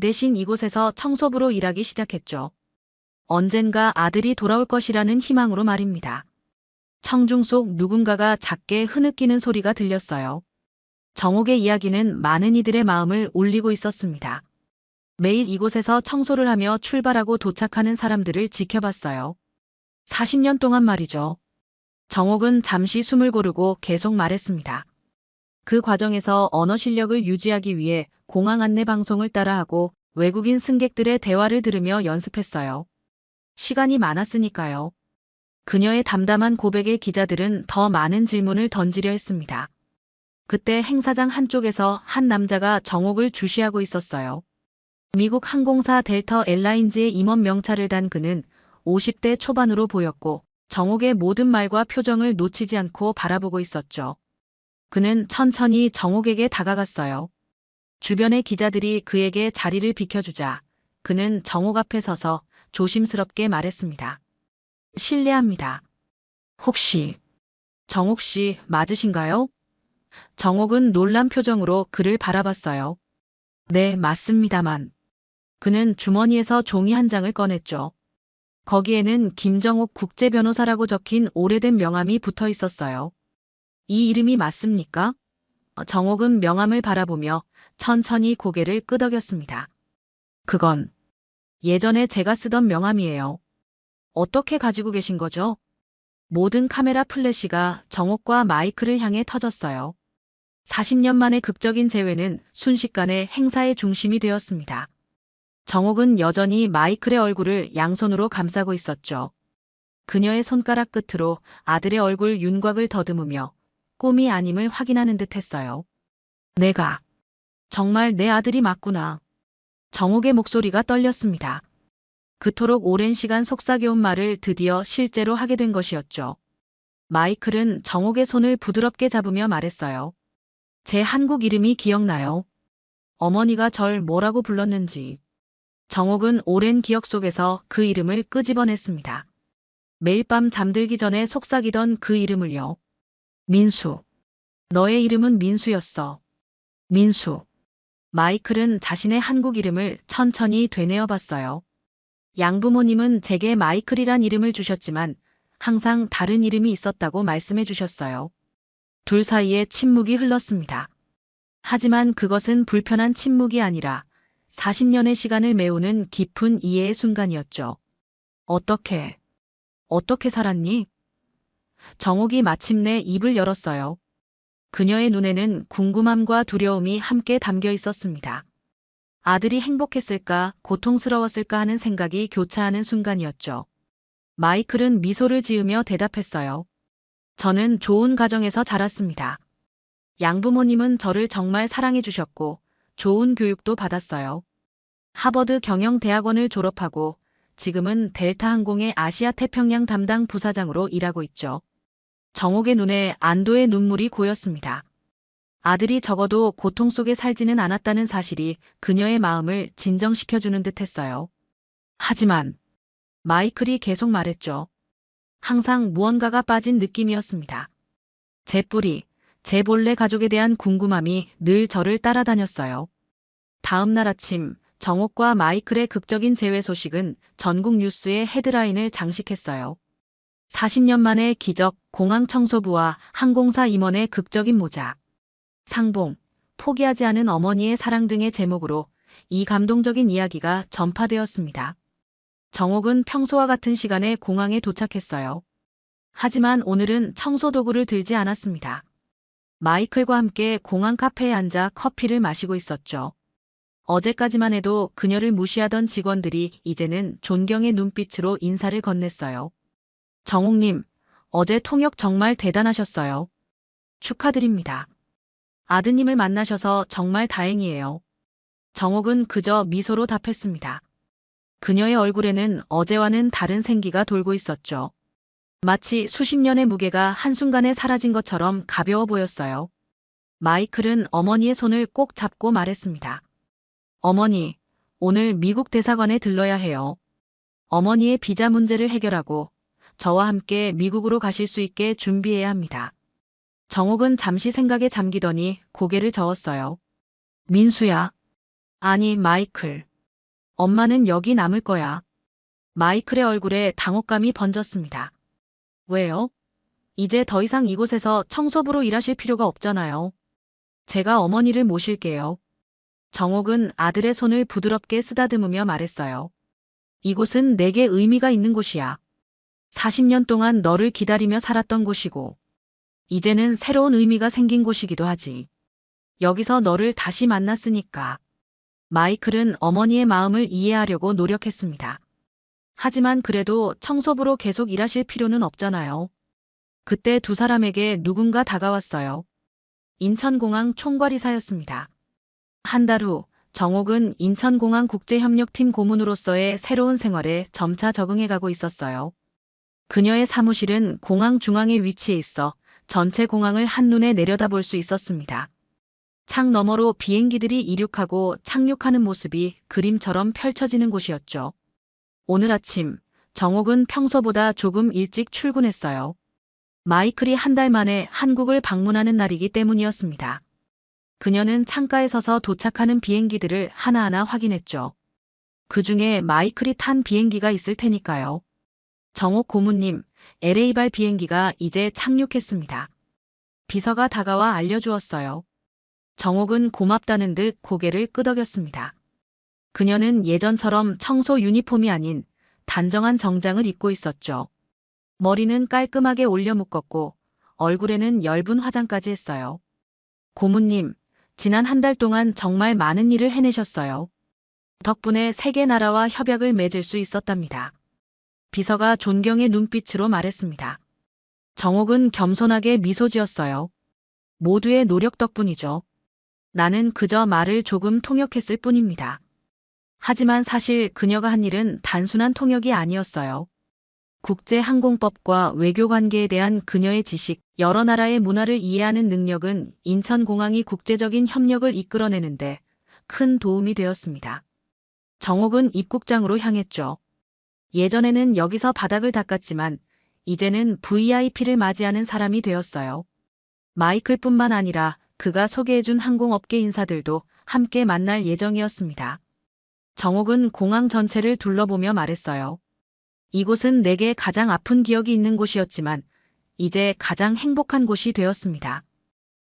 대신 이곳에서 청소부로 일하기 시작했죠. 언젠가 아들이 돌아올 것이라는 희망으로 말입니다. 청중 속 누군가가 작게 흐느끼는 소리가 들렸어요. 정옥의 이야기는 많은 이들의 마음을 울리고 있었습니다. 매일 이곳에서 청소를 하며 출발하고 도착하는 사람들을 지켜봤어요. 40년 동안 말이죠. 정옥은 잠시 숨을 고르고 계속 말했습니다. 그 과정에서 언어 실력을 유지하기 위해 공항 안내 방송을 따라하고 외국인 승객들의 대화를 들으며 연습했어요. 시간이 많았으니까요. 그녀의 담담한 고백에 기자들은 더 많은 질문을 던지려 했습니다. 그때 행사장 한쪽에서 한 남자가 정옥을 주시하고 있었어요. 미국 항공사 델타 에일라인즈의 임원 명찰을 단 그는 50대 초반으로 보였고 정옥의 모든 말과 표정을 놓치지 않고 바라보고 있었죠. 그는 천천히 정옥에게 다가갔어요. 주변의 기자들이 그에게 자리를 비켜주자 그는 정옥 앞에 서서 조심스럽게 말했습니다. 실례합니다. 혹시 정옥 씨 맞으신가요? 정옥은 놀란 표정으로 그를 바라봤어요. 네, 맞습니다만. 그는 주머니에서 종이 한 장을 꺼냈죠. 거기에는 김정옥 국제변호사라고 적힌 오래된 명함이 붙어 있었어요. 이 이름이 맞습니까? 정옥은 명함을 바라보며 천천히 고개를 끄덕였습니다. 그건 예전에 제가 쓰던 명함이에요. 어떻게 가지고 계신 거죠? 모든 카메라 플래시가 정옥과 마이크를 향해 터졌어요. 40년 만의 극적인 재회는 순식간에 행사의 중심이 되었습니다. 정옥은 여전히 마이클의 얼굴을 양손으로 감싸고 있었죠. 그녀의 손가락 끝으로 아들의 얼굴 윤곽을 더듬으며 꿈이 아님을 확인하는 듯 했어요. 내가 정말 내 아들이 맞구나. 정옥의 목소리가 떨렸습니다. 그토록 오랜 시간 속삭여온 말을 드디어 실제로 하게 된 것이었죠. 마이클은 정옥의 손을 부드럽게 잡으며 말했어요. 제 한국 이름이 기억나요? 어머니가 절 뭐라고 불렀는지. 정옥은 오랜 기억 속에서 그 이름을 끄집어냈습니다. 매일 밤 잠들기 전에 속삭이던 그 이름을요. 민수. 너의 이름은 민수였어. 민수. 마이클은 자신의 한국 이름을 천천히 되뇌어 봤어요. 양부모님은 제게 마이클이란 이름을 주셨지만 항상 다른 이름이 있었다고 말씀해 주셨어요. 둘 사이에 침묵이 흘렀습니다. 하지만 그것은 불편한 침묵이 아니라 40년의 시간을 메우는 깊은 이해의 순간이었죠. 어떻게 살았니? 정옥이 마침내 입을 열었어요. 그녀의 눈에는 궁금함과 두려움이 함께 담겨 있었습니다. 아들이 행복했을까, 고통스러웠을까 하는 생각이 교차하는 순간이었죠. 마이클은 미소를 지으며 대답했어요. 저는 좋은 가정에서 자랐습니다. 양부모님은 저를 정말 사랑해 주셨고 좋은 교육도 받았어요. 하버드 경영대학원을 졸업하고 지금은 델타 항공의 아시아 태평양 담당 부사장으로 일하고 있죠. 정옥의 눈에 안도의 눈물이 고였습니다. 아들이 적어도 고통 속에 살지는 않았다는 사실이 그녀의 마음을 진정시켜주는 듯 했어요. 하지만 마이클이 계속 말했죠. 항상 무언가가 빠진 느낌이었습니다. 제 뿌리, 제 본래 가족에 대한 궁금함이 늘 저를 따라다녔어요. 다음 날 아침 정옥과 마이클의 극적인 재회 소식은 전국 뉴스의 헤드라인을 장식했어요. 40년 만의 기적, 공항 청소부와 항공사 임원의 극적인 모작. 상봉, 포기하지 않은 어머니의 사랑 등의 제목으로 이 감동적인 이야기가 전파되었습니다. 정옥은 평소와 같은 시간에 공항에 도착했어요. 하지만 오늘은 청소 도구를 들지 않았습니다. 마이클과 함께 공항 카페에 앉아 커피를 마시고 있었죠. 어제까지만 해도 그녀를 무시하던 직원들이 이제는 존경의 눈빛으로 인사를 건넸어요. 정옥님, 어제 통역 정말 대단하셨어요. 축하드립니다. 아드님을 만나셔서 정말 다행이에요. 정옥은 그저 미소로 답했습니다. 그녀의 얼굴에는 어제와는 다른 생기가 돌고 있었죠. 마치 수십 년의 무게가 한순간에 사라진 것처럼 가벼워 보였어요. 마이클은 어머니의 손을 꼭 잡고 말했습니다. 어머니, 오늘 미국 대사관에 들러야 해요. 어머니의 비자 문제를 해결하고 저와 함께 미국으로 가실 수 있게 준비해야 합니다. 정옥은 잠시 생각에 잠기더니 고개를 저었어요. 민수야. 아니, 마이클. 엄마는 여기 남을 거야. 마이클의 얼굴에 당혹감이 번졌습니다. 왜요? 이제 더 이상 이곳에서 청소부로 일하실 필요가 없잖아요. 제가 어머니를 모실게요. 정옥은 아들의 손을 부드럽게 쓰다듬으며 말했어요. 이곳은 내게 의미가 있는 곳이야. 40년 동안 너를 기다리며 살았던 곳이고, 이제는 새로운 의미가 생긴 곳이기도 하지. 여기서 너를 다시 만났으니까. 마이클은 어머니의 마음을 이해하려고 노력했습니다. 하지만 그래도 청소부로 계속 일하실 필요는 없잖아요. 그때 두 사람에게 누군가 다가왔어요. 인천공항 총괄이사였습니다. 한 달 후 정옥은 인천공항 국제협력팀 고문으로서의 새로운 생활에 점차 적응해가고 있었어요. 그녀의 사무실은 공항 중앙에 위치해 있어 전체 공항을 한눈에 내려다볼 수 있었습니다. 창 너머로 비행기들이 이륙하고 착륙하는 모습이 그림처럼 펼쳐지는 곳이었죠. 오늘 아침 정옥은 평소보다 조금 일찍 출근했어요. 마이클이 한 달 만에 한국을 방문하는 날이기 때문이었습니다. 그녀는 창가에 서서 도착하는 비행기들을 하나하나 확인했죠. 그 중에 마이클이 탄 비행기가 있을 테니까요. 정옥 고문님, LA발 비행기가 이제 착륙했습니다. 비서가 다가와 알려주었어요. 정옥은 고맙다는 듯 고개를 끄덕였습니다. 그녀는 예전처럼 청소 유니폼이 아닌 단정한 정장을 입고 있었죠. 머리는 깔끔하게 올려 묶었고 얼굴에는 엷은 화장까지 했어요. 고모님, 지난 한 달 동안 정말 많은 일을 해내셨어요. 덕분에 세계 나라와 협약을 맺을 수 있었답니다. 비서가 존경의 눈빛으로 말했습니다. 정옥은 겸손하게 미소 지었어요. 모두의 노력 덕분이죠. 나는 그저 말을 조금 통역했을 뿐입니다. 하지만 사실 그녀가 한 일은 단순한 통역이 아니었어요. 국제항공법과 외교관계에 대한 그녀의 지식, 여러 나라의 문화를 이해하는 능력은 인천공항이 국제적인 협력을 이끌어내는데 큰 도움이 되었습니다. 정옥은 입국장으로 향했죠. 예전에는 여기서 바닥을 닦았지만 이제는 VIP를 맞이하는 사람이 되었어요. 마이클뿐만 아니라 그가 소개해준 항공업계 인사들도 함께 만날 예정이었습니다. 정옥은 공항 전체를 둘러보며 말했어요. 이곳은 내게 가장 아픈 기억이 있는 곳이었지만 이제 가장 행복한 곳이 되었습니다.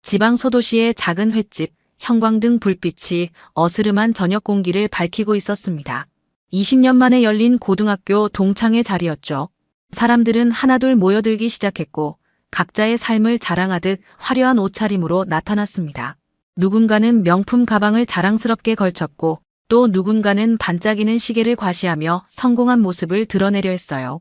지방 소도시의 작은 횟집, 형광등 불빛이 어스름한 저녁 공기를 밝히고 있었습니다. 20년 만에 열린 고등학교 동창회 자리였죠. 사람들은 하나둘 모여들기 시작했고 각자의 삶을 자랑하듯 화려한 옷차림으로 나타났습니다. 누군가는 명품 가방을 자랑스럽게 걸쳤고 또 누군가는 반짝이는 시계를 과시하며 성공한 모습을 드러내려 했어요.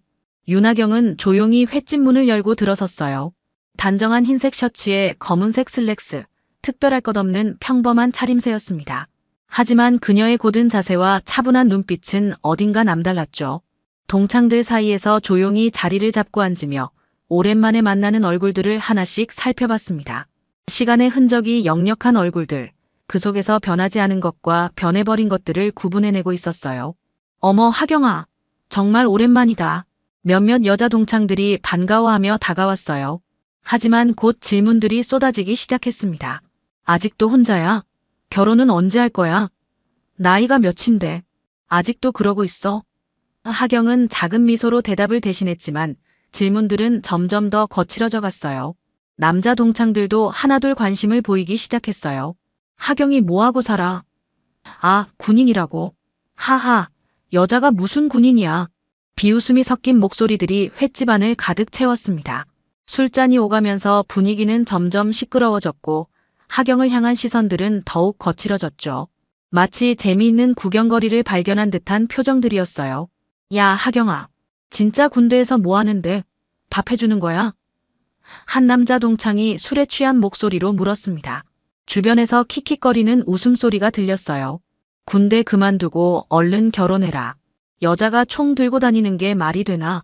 윤하경은 조용히 횟집 문을 열고 들어섰어요. 단정한 흰색 셔츠에 검은색 슬랙스, 특별할 것 없는 평범한 차림새였습니다. 하지만 그녀의 고든 자세와 차분한 눈빛은 어딘가 남달랐죠. 동창들 사이에서 조용히 자리를 잡고 앉으며 오랜만에 만나는 얼굴들을 하나씩 살펴봤습니다. 시간의 흔적이 역력한 얼굴들, 그 속에서 변하지 않은 것과 변해버린 것들을 구분해내고 있었어요. 어머, 하경아, 정말 오랜만이다. 몇몇 여자 동창들이 반가워하며 다가왔어요. 하지만 곧 질문들이 쏟아지기 시작했습니다. 아직도 혼자야? 결혼은 언제 할 거야? 나이가 몇인데? 아직도 그러고 있어? 하경은 작은 미소로 대답을 대신했지만 질문들은 점점 더 거칠어져 갔어요. 남자 동창들도 하나둘 관심을 보이기 시작했어요. 하경이 뭐하고 살아? 아, 군인이라고. 하하, 여자가 무슨 군인이야. 비웃음이 섞인 목소리들이 횟집 안을 가득 채웠습니다. 술잔이 오가면서 분위기는 점점 시끄러워졌고 하경을 향한 시선들은 더욱 거칠어졌죠. 마치 재미있는 구경거리를 발견한 듯한 표정들이었어요. 야, 하경아, 진짜 군대에서 뭐 하는데? 밥 해주는 거야? 한 남자 동창이 술에 취한 목소리로 물었습니다. 주변에서 킥킥거리는 웃음소리가 들렸어요. 군대 그만두고 얼른 결혼해라. 여자가 총 들고 다니는 게 말이 되나?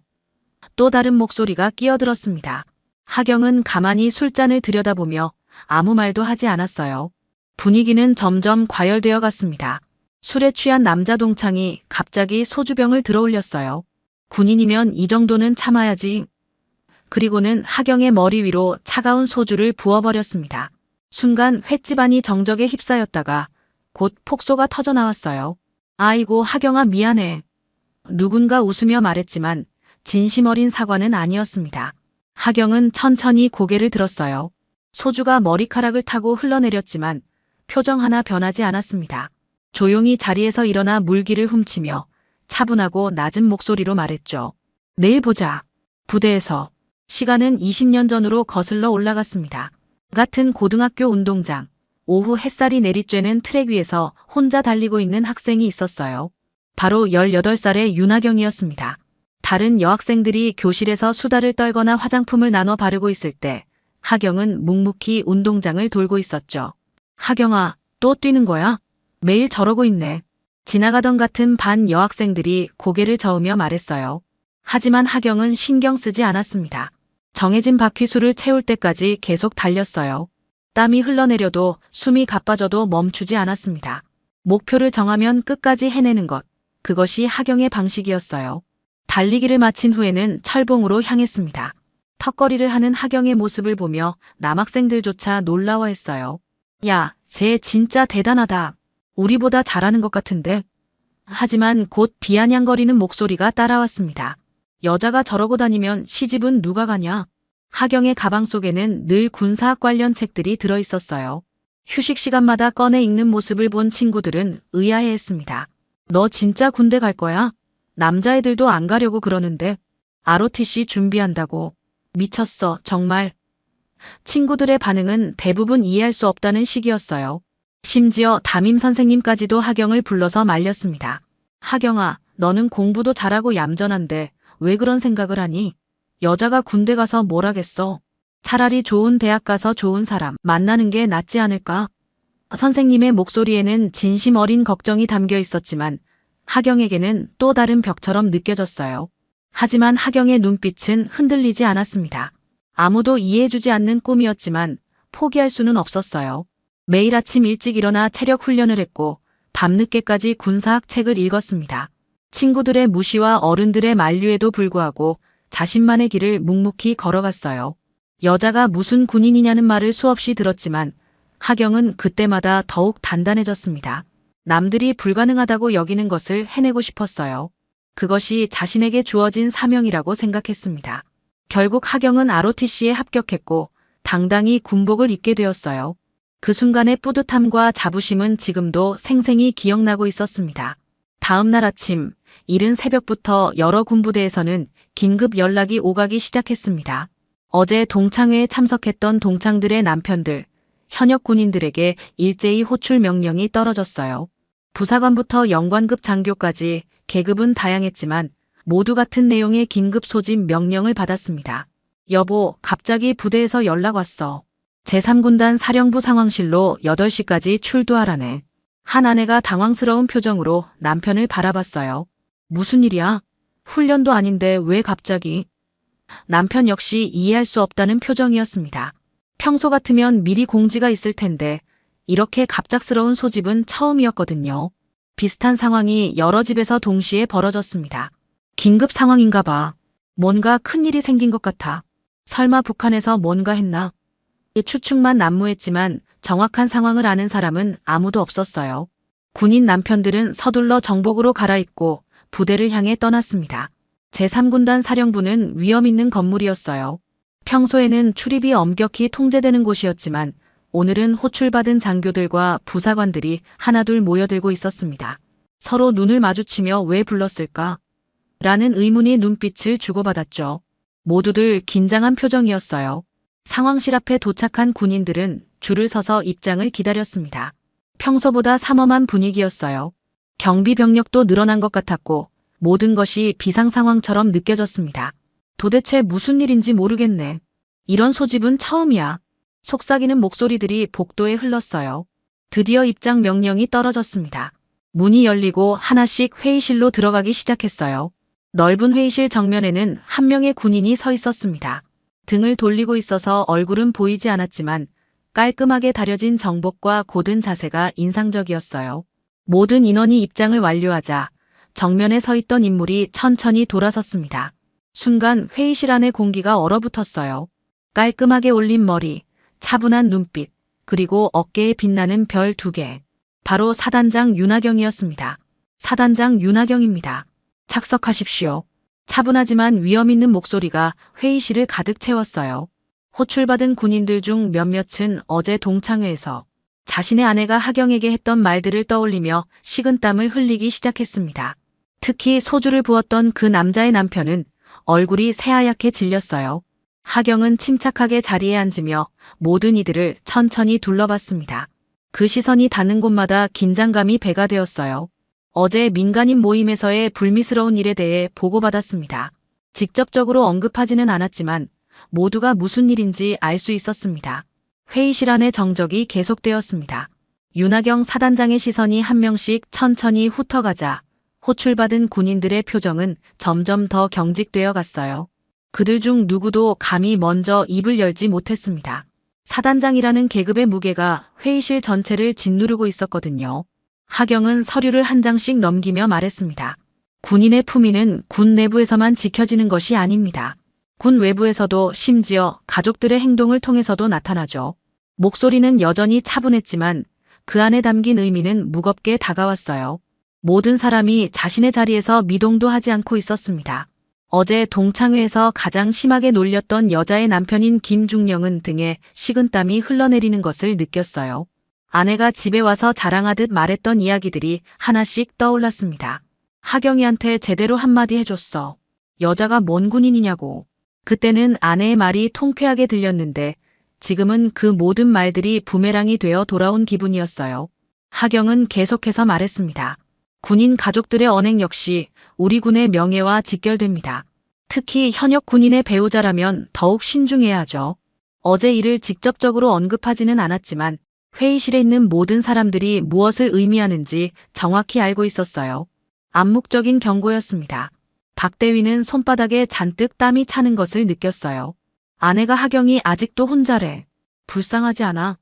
또 다른 목소리가 끼어들었습니다. 하경은 가만히 술잔을 들여다보며 아무 말도 하지 않았어요. 분위기는 점점 과열되어 갔습니다. 술에 취한 남자 동창이 갑자기 소주병을 들어올렸어요. 군인이면 이 정도는 참아야지. 그리고는 하경의 머리 위로 차가운 소주를 부어버렸습니다. 순간 횟집 안이 정적에 휩싸였다가 곧 폭소가 터져나왔어요. 아이고, 하경아, 미안해. 누군가 웃으며 말했지만 진심 어린 사과는 아니었습니다. 하경은 천천히 고개를 들었어요. 소주가 머리카락을 타고 흘러내렸지만 표정 하나 변하지 않았습니다. 조용히 자리에서 일어나 물기를 훔치며 차분하고 낮은 목소리로 말했죠. 내일 보자. 부대에서. 시간은 20년 전으로 거슬러 올라갔습니다. 같은 고등학교 운동장. 오후 햇살이 내리쬐는 트랙 위에서 혼자 달리고 있는 학생이 있었어요. 바로 18살의 윤하경이었습니다. 다른 여학생들이 교실에서 수다를 떨거나 화장품을 나눠 바르고 있을 때 하경은 묵묵히 운동장을 돌고 있었죠. 하경아, 또 뛰는 거야? 매일 저러고 있네. 지나가던 같은 반 여학생들이 고개를 저으며 말했어요. 하지만 하경은 신경 쓰지 않았습니다. 정해진 바퀴수를 채울 때까지 계속 달렸어요. 땀이 흘러내려도 숨이 가빠져도 멈추지 않았습니다. 목표를 정하면 끝까지 해내는 것, 그것이 하경의 방식이었어요. 달리기를 마친 후에는 철봉으로 향했습니다. 턱걸이를 하는 하경의 모습을 보며 남학생들조차 놀라워했어요. 야, 쟤 진짜 대단하다. 우리보다 잘하는 것 같은데. 하지만 곧 비아냥거리는 목소리가 따라왔습니다. 여자가 저러고 다니면 시집은 누가 가냐? 하경의 가방 속에는 늘 군사학 관련 책들이 들어있었어요. 휴식 시간마다 꺼내 읽는 모습을 본 친구들은 의아해했습니다. 너 진짜 군대 갈 거야? 남자애들도 안 가려고 그러는데. ROTC 준비한다고. 미쳤어, 정말. 친구들의 반응은 대부분 이해할 수 없다는 식이었어요. 심지어 담임 선생님까지도 하경을 불러서 말렸습니다. 하경아, 너는 공부도 잘하고 얌전한데 왜 그런 생각을 하니? 여자가 군대 가서 뭘 하겠어? 차라리 좋은 대학 가서 좋은 사람 만나는 게 낫지 않을까? 선생님의 목소리에는 진심 어린 걱정이 담겨 있었지만 하경에게는 또 다른 벽처럼 느껴졌어요. 하지만 하경의 눈빛은 흔들리지 않았습니다. 아무도 이해해주지 않는 꿈이었지만 포기할 수는 없었어요. 매일 아침 일찍 일어나 체력 훈련을 했고 밤늦게까지 군사학 책을 읽었습니다. 친구들의 무시와 어른들의 만류에도 불구하고 자신만의 길을 묵묵히 걸어갔어요. 여자가 무슨 군인이냐는 말을 수없이 들었지만 하경은 그때마다 더욱 단단해졌습니다. 남들이 불가능하다고 여기는 것을 해내고 싶었어요. 그것이 자신에게 주어진 사명이라고 생각했습니다. 결국 하경은 ROTC에 합격했고 당당히 군복을 입게 되었어요. 그 순간의 뿌듯함과 자부심은 지금도 생생히 기억나고 있었습니다. 다음 날 아침, 이른 새벽부터 여러 군부대에서는 긴급 연락이 오가기 시작했습니다. 어제 동창회에 참석했던 동창들의 남편들, 현역 군인들에게 일제히 호출 명령이 떨어졌어요. 부사관부터 영관급 장교까지 계급은 다양했지만 모두 같은 내용의 긴급 소집 명령을 받았습니다. 여보, 갑자기 부대에서 연락 왔어. 제3군단 사령부 상황실로 8시까지 출두하라네. 한 아내가 당황스러운 표정으로 남편을 바라봤어요. 무슨 일이야? 훈련도 아닌데 왜 갑자기? 남편 역시 이해할 수 없다는 표정이었습니다. 평소 같으면 미리 공지가 있을 텐데 이렇게 갑작스러운 소집은 처음이었거든요. 비슷한 상황이 여러 집에서 동시에 벌어졌습니다. 긴급 상황인가 봐. 뭔가 큰일이 생긴 것 같아. 설마 북한에서 뭔가 했나? 이 추측만 난무했지만 정확한 상황을 아는 사람은 아무도 없었어요. 군인 남편들은 서둘러 정복으로 갈아입고 부대를 향해 떠났습니다. 제3군단 사령부는 위험 있는 건물이었어요. 평소에는 출입이 엄격히 통제되는 곳이었지만 오늘은 호출받은 장교들과 부사관들이 하나둘 모여들고 있었습니다. 서로 눈을 마주치며 왜 불렀을까? 라는 의문의 눈빛을 주고받았죠. 모두들 긴장한 표정이었어요. 상황실 앞에 도착한 군인들은 줄을 서서 입장을 기다렸습니다. 평소보다 삼엄한 분위기였어요. 경비 병력도 늘어난 것 같았고 모든 것이 비상 상황처럼 느껴졌습니다. 도대체 무슨 일인지 모르겠네. 이런 소집은 처음이야. 속삭이는 목소리들이 복도에 흘렀어요. 드디어 입장 명령이 떨어졌습니다. 문이 열리고 하나씩 회의실로 들어가기 시작했어요. 넓은 회의실 정면에는 한 명의 군인이 서 있었습니다. 등을 돌리고 있어서 얼굴은 보이지 않았지만 깔끔하게 다려진 정복과 고든 자세가 인상적이었어요. 모든 인원이 입장을 완료하자 정면에 서 있던 인물이 천천히 돌아섰습니다. 순간 회의실 안의 공기가 얼어붙었어요. 깔끔하게 올린 머리, 차분한 눈빛, 그리고 어깨에 빛나는 별 2개. 바로 사단장 윤하경이었습니다. 사단장 윤하경입니다. 착석하십시오. 차분하지만 위험 있는 목소리가 회의실을 가득 채웠어요. 호출받은 군인들 중 몇몇은 어제 동창회에서 자신의 아내가 하경에게 했던 말들을 떠올리며 식은땀을 흘리기 시작했습니다. 특히 소주를 부었던 그 남자의 남편은 얼굴이 새하얗게 질렸어요. 하경은 침착하게 자리에 앉으며 모든 이들을 천천히 둘러봤습니다. 그 시선이 닿는 곳마다 긴장감이 배가 되었어요. 어제 민간인 모임에서의 불미스러운 일에 대해 보고받았습니다. 직접적으로 언급하지는 않았지만 모두가 무슨 일인지 알 수 있었습니다. 회의실 안의 정적이 계속되었습니다. 윤하경 사단장의 시선이 한 명씩 천천히 훑어가자 호출받은 군인들의 표정은 점점 더 경직되어 갔어요. 그들 중 누구도 감히 먼저 입을 열지 못했습니다. 사단장이라는 계급의 무게가 회의실 전체를 짓누르고 있었거든요. 하경은 서류를 한 장씩 넘기며 말했습니다. 군인의 품위는 군 내부에서만 지켜지는 것이 아닙니다. 군 외부에서도 심지어 가족들의 행동을 통해서도 나타나죠. 목소리는 여전히 차분했지만 그 안에 담긴 의미는 무겁게 다가왔어요. 모든 사람이 자신의 자리에서 미동도 하지 않고 있었습니다. 어제 동창회에서 가장 심하게 놀렸던 여자의 남편인 김중령은 등에 식은땀이 흘러내리는 것을 느꼈어요. 아내가 집에 와서 자랑하듯 말했던 이야기들이 하나씩 떠올랐습니다. 하경이한테 제대로 한마디 해줬어. 여자가 뭔 군인이냐고. 그때는 아내의 말이 통쾌하게 들렸는데 지금은 그 모든 말들이 부메랑이 되어 돌아온 기분이었어요. 하경은 계속해서 말했습니다. 군인 가족들의 언행 역시 우리 군의 명예와 직결됩니다. 특히 현역 군인의 배우자라면 더욱 신중해야 하죠. 어제 이를 직접적으로 언급하지는 않았지만 회의실에 있는 모든 사람들이 무엇을 의미하는지 정확히 알고 있었어요. 암묵적인 경고였습니다. 박 대위는 손바닥에 잔뜩 땀이 차는 것을 느꼈어요. 아내가 하경이 아직도 혼자래. 불쌍하지 않아?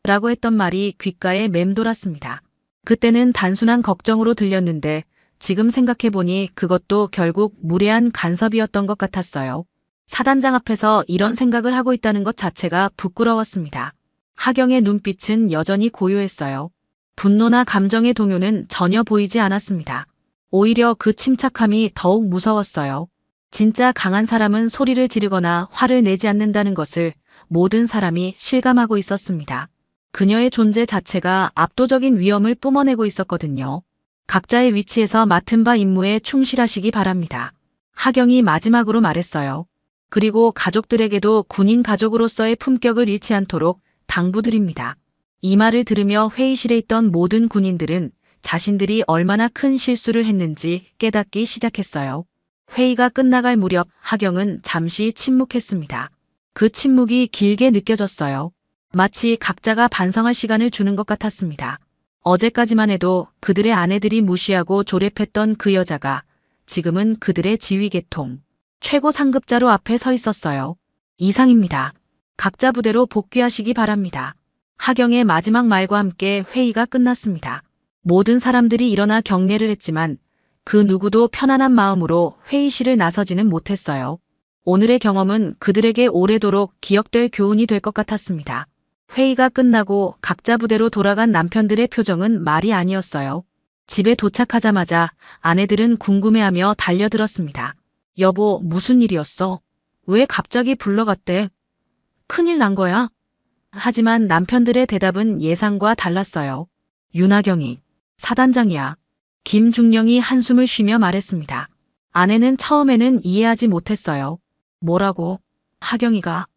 라고 했던 말이 귓가에 맴돌았습니다. 그때는 단순한 걱정으로 들렸는데 지금 생각해보니 그것도 결국 무례한 간섭이었던 것 같았어요. 사단장 앞에서 이런 생각을 하고 있다는 것 자체가 부끄러웠습니다. 하경의 눈빛은 여전히 고요했어요. 분노나 감정의 동요는 전혀 보이지 않았습니다. 오히려 그 침착함이 더욱 무서웠어요. 진짜 강한 사람은 소리를 지르거나 화를 내지 않는다는 것을 모든 사람이 실감하고 있었습니다. 그녀의 존재 자체가 압도적인 위험을 뿜어내고 있었거든요. 각자의 위치에서 맡은 바 임무에 충실하시기 바랍니다. 하경이 마지막으로 말했어요. 그리고 가족들에게도 군인 가족으로서의 품격을 잃지 않도록 당부드립니다. 이 말을 들으며 회의실에 있던 모든 군인들은 자신들이 얼마나 큰 실수를 했는지 깨닫기 시작했어요. 회의가 끝나갈 무렵 하경은 잠시 침묵했습니다. 그 침묵이 길게 느껴졌어요. 마치 각자가 반성할 시간을 주는 것 같았습니다. 어제까지만 해도 그들의 아내들이 무시하고 조랩했던 그 여자가 지금은 그들의 지휘계통, 최고 상급자로 앞에 서 있었어요. 이상입니다. 각자 부대로 복귀하시기 바랍니다. 하경의 마지막 말과 함께 회의가 끝났습니다. 모든 사람들이 일어나 경례를 했지만 그 누구도 편안한 마음으로 회의실을 나서지는 못했어요. 오늘의 경험은 그들에게 오래도록 기억될 교훈이 될 것 같았습니다. 회의가 끝나고 각자 부대로 돌아간 남편들의 표정은 말이 아니었어요. 집에 도착하자마자 아내들은 궁금해하며 달려들었습니다. 여보, 무슨 일이었어? 왜 갑자기 불러갔대? 큰일 난 거야? 하지만 남편들의 대답은 예상과 달랐어요. 윤하경이 사단장이야. 김중령이 한숨을 쉬며 말했습니다. 아내는 처음에는 이해하지 못했어요. 뭐라고? 하경이가?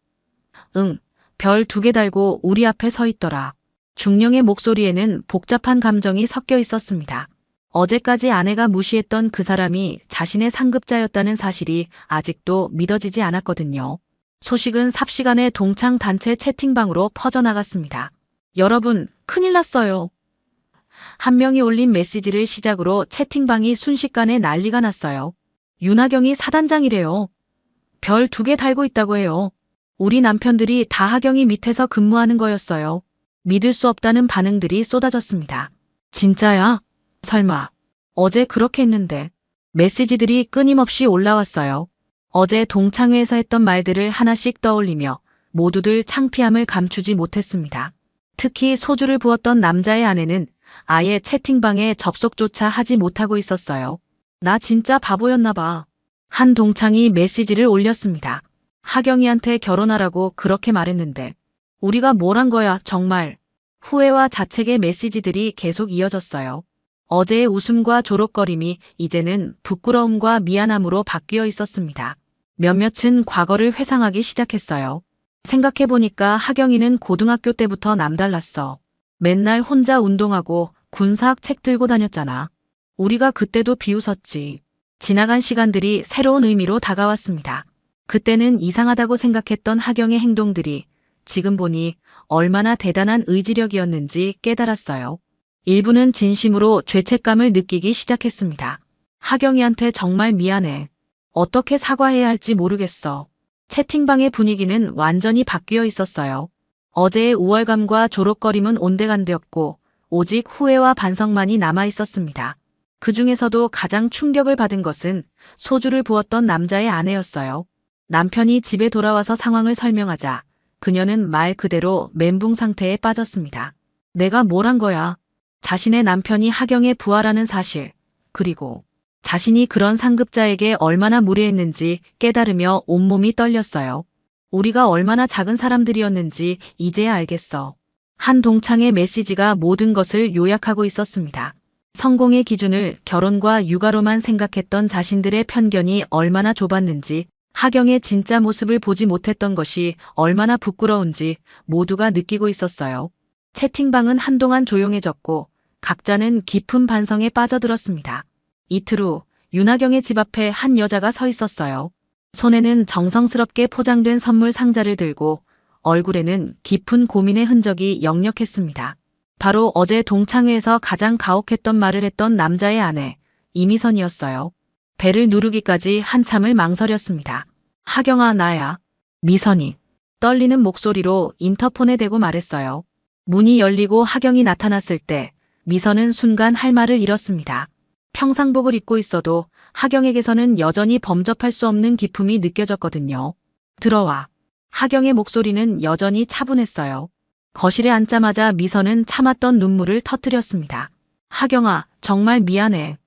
응, 별 2개 달고 우리 앞에 서 있더라. 중령의 목소리에는 복잡한 감정이 섞여 있었습니다. 어제까지 아내가 무시했던 그 사람이 자신의 상급자였다는 사실이 아직도 믿어지지 않았거든요. 소식은 삽시간에 동창 단체 채팅방으로 퍼져나갔습니다. 여러분, 큰일 났어요. 한 명이 올린 메시지를 시작으로 채팅방이 순식간에 난리가 났어요. 윤하경이 사단장이래요. 별 2개 달고 있다고 해요. 우리 남편들이 다 하경이 밑에서 근무하는 거였어요. 믿을 수 없다는 반응들이 쏟아졌습니다. 진짜야? 설마. 어제 그렇게 했는데. 메시지들이 끊임없이 올라왔어요. 어제 동창회에서 했던 말들을 하나씩 떠올리며 모두들 창피함을 감추지 못했습니다. 특히 소주를 부었던 남자의 아내는 아예 채팅방에 접속조차 하지 못하고 있었어요. 나 진짜 바보였나 봐. 한 동창이 메시지를 올렸습니다. 하경이한테 결혼하라고 그렇게 말했는데 우리가 뭘 한 거야 정말. 후회와 자책의 메시지들이 계속 이어졌어요. 어제의 웃음과 조롱거림이 이제는 부끄러움과 미안함으로 바뀌어 있었습니다. 몇몇은 과거를 회상하기 시작했어요. 생각해보니까 하경이는 고등학교 때부터 남달랐어. 맨날 혼자 운동하고 군사학 책 들고 다녔잖아. 우리가 그때도 비웃었지. 지나간 시간들이 새로운 의미로 다가왔습니다. 그때는 이상하다고 생각했던 하경의 행동들이 지금 보니 얼마나 대단한 의지력이었는지 깨달았어요. 일부는 진심으로 죄책감을 느끼기 시작했습니다. 하경이한테 정말 미안해. 어떻게 사과해야 할지 모르겠어. 채팅방의 분위기는 완전히 바뀌어 있었어요. 어제의 우월감과 조롱거림은 온데간데였고 오직 후회와 반성만이 남아 있었습니다. 그 중에서도 가장 충격을 받은 것은 소주를 부었던 남자의 아내였어요. 남편이 집에 돌아와서 상황을 설명하자 그녀는 말 그대로 멘붕 상태에 빠졌습니다. 내가 뭘 한 거야? 자신의 남편이 하경에 부하라는 사실, 그리고 자신이 그런 상급자에게 얼마나 무례했는지 깨달으며 온몸이 떨렸어요. 우리가 얼마나 작은 사람들이었는지 이제야 알겠어. 한 동창의 메시지가 모든 것을 요약하고 있었습니다. 성공의 기준을 결혼과 육아로만 생각했던 자신들의 편견이 얼마나 좁았는지 하경의 진짜 모습을 보지 못했던 것이 얼마나 부끄러운지 모두가 느끼고 있었어요. 채팅방은 한동안 조용해졌고 각자는 깊은 반성에 빠져들었습니다. 이틀 후 윤하경의 집 앞에 한 여자가 서 있었어요. 손에는 정성스럽게 포장된 선물 상자를 들고 얼굴에는 깊은 고민의 흔적이 역력했습니다. 바로 어제 동창회에서 가장 가혹했던 말을 했던 남자의 아내 이미선이었어요. 배를 누르기까지 한참을 망설였습니다. 하경아, 나야. 미선이 떨리는 목소리로 인터폰에 대고 말했어요. 문이 열리고 하경이 나타났을 때 미선은 순간 할 말을 잃었습니다. 평상복을 입고 있어도 하경에게서는 여전히 범접할 수 없는 기품이 느껴졌거든요. 들어와. 하경의 목소리는 여전히 차분했어요. 거실에 앉자마자 미선은 참았던 눈물을 터뜨렸습니다. 하경아, 정말 미안해.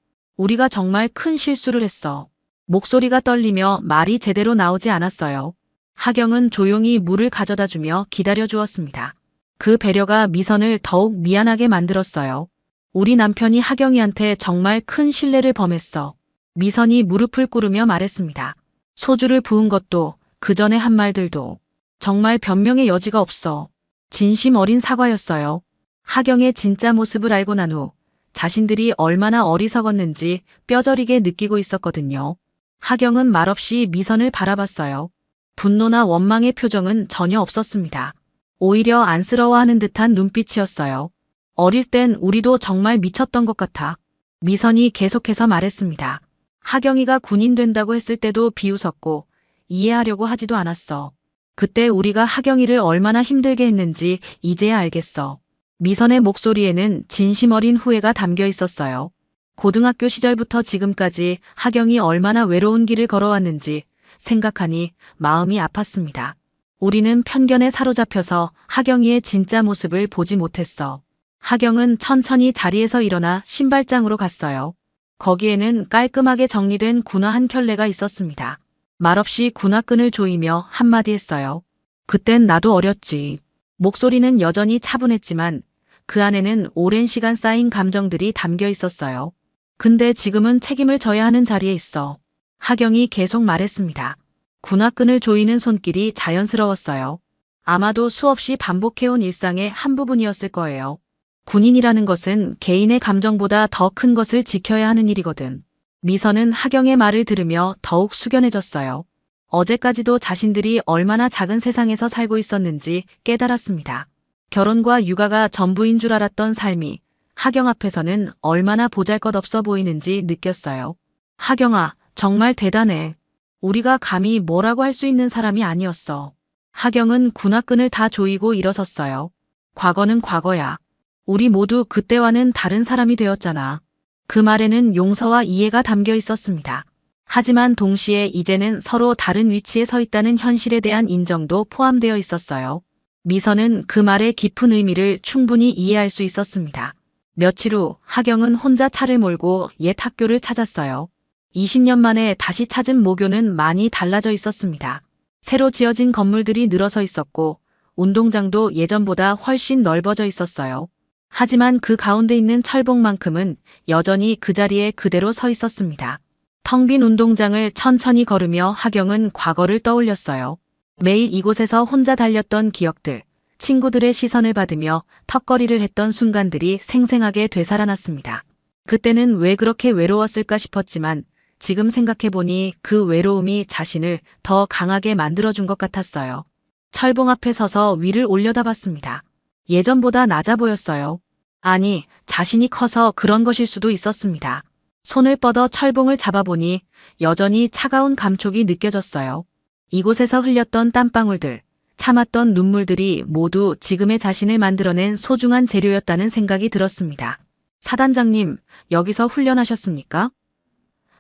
우리가 정말 큰 실수를 했어. 목소리가 떨리며 말이 제대로 나오지 않았어요. 하경은 조용히 물을 가져다 주며 기다려 주었습니다. 그 배려가 미선을 더욱 미안하게 만들었어요. 우리 남편이 하경이한테 정말 큰 신뢰를 범했어. 미선이 무릎을 꿇으며 말했습니다. 소주를 부은 것도 그 전에 한 말들도 정말 변명의 여지가 없어. 진심 어린 사과였어요. 하경의 진짜 모습을 알고 난 후 자신들이 얼마나 어리석었는지 뼈저리게 느끼고 있었거든요. 하경은 말없이 미선을 바라봤어요. 분노나 원망의 표정은 전혀 없었습니다. 오히려 안쓰러워하는 듯한 눈빛이었어요. 어릴 땐 우리도 정말 미쳤던 것 같아. 미선이 계속해서 말했습니다. 하경이가 군인 된다고 했을 때도 비웃었고 이해하려고 하지도 않았어. 그때 우리가 하경이를 얼마나 힘들게 했는지 이제야 알겠어. 미선의 목소리에는 진심 어린 후회가 담겨 있었어요. 고등학교 시절부터 지금까지 하경이 얼마나 외로운 길을 걸어왔는지 생각하니 마음이 아팠습니다. 우리는 편견에 사로잡혀서 하경이의 진짜 모습을 보지 못했어. 하경은 천천히 자리에서 일어나 신발장으로 갔어요. 거기에는 깔끔하게 정리된 군화 한 켤레가 있었습니다. 말없이 군화끈을 조이며 한마디 했어요. 그땐 나도 어렸지. 목소리는 여전히 차분했지만 그 안에는 오랜 시간 쌓인 감정들이 담겨 있었어요. 근데 지금은 책임을 져야 하는 자리에 있어. 하경이 계속 말했습니다. 군화끈을 조이는 손길이 자연스러웠어요. 아마도 수없이 반복해온 일상의 한 부분이었을 거예요. 군인이라는 것은 개인의 감정보다 더 큰 것을 지켜야 하는 일이거든. 미선은 하경의 말을 들으며 더욱 숙연해졌어요. 어제까지도 자신들이 얼마나 작은 세상에서 살고 있었는지 깨달았습니다. 결혼과 육아가 전부인 줄 알았던 삶이 하경 앞에서는 얼마나 보잘것없어 보이는지 느꼈어요. 하경아, 정말 대단해. 우리가 감히 뭐라고 할 수 있는 사람이 아니었어. 하경은 군화끈을 다 조이고 일어섰어요. 과거는 과거야. 우리 모두 그때와는 다른 사람이 되었잖아. 그 말에는 용서와 이해가 담겨 있었습니다. 하지만 동시에 이제는 서로 다른 위치에 서 있다는 현실에 대한 인정도 포함되어 있었어요. 미선은 그 말의 깊은 의미를 충분히 이해할 수 있었습니다. 며칠 후 하경은 혼자 차를 몰고 옛 학교를 찾았어요. 20년 만에 다시 찾은 모교는 많이 달라져 있었습니다. 새로 지어진 건물들이 늘어서 있었고 운동장도 예전보다 훨씬 넓어져 있었어요. 하지만 그 가운데 있는 철봉만큼은 여전히 그 자리에 그대로 서 있었습니다. 텅 빈 운동장을 천천히 걸으며 하경은 과거를 떠올렸어요. 매일 이곳에서 혼자 달렸던 기억들, 친구들의 시선을 받으며 턱걸이를 했던 순간들이 생생하게 되살아났습니다. 그때는 왜 그렇게 외로웠을까 싶었지만 지금 생각해보니 그 외로움이 자신을 더 강하게 만들어준 것 같았어요. 철봉 앞에 서서 위를 올려다봤습니다. 예전보다 낮아 보였어요. 아니, 자신이 커서 그런 것일 수도 있었습니다. 손을 뻗어 철봉을 잡아보니 여전히 차가운 감촉이 느껴졌어요. 이곳에서 흘렸던 땀방울들, 참았던 눈물들이 모두 지금의 자신을 만들어낸 소중한 재료였다는 생각이 들었습니다. 사단장님, 여기서 훈련하셨습니까?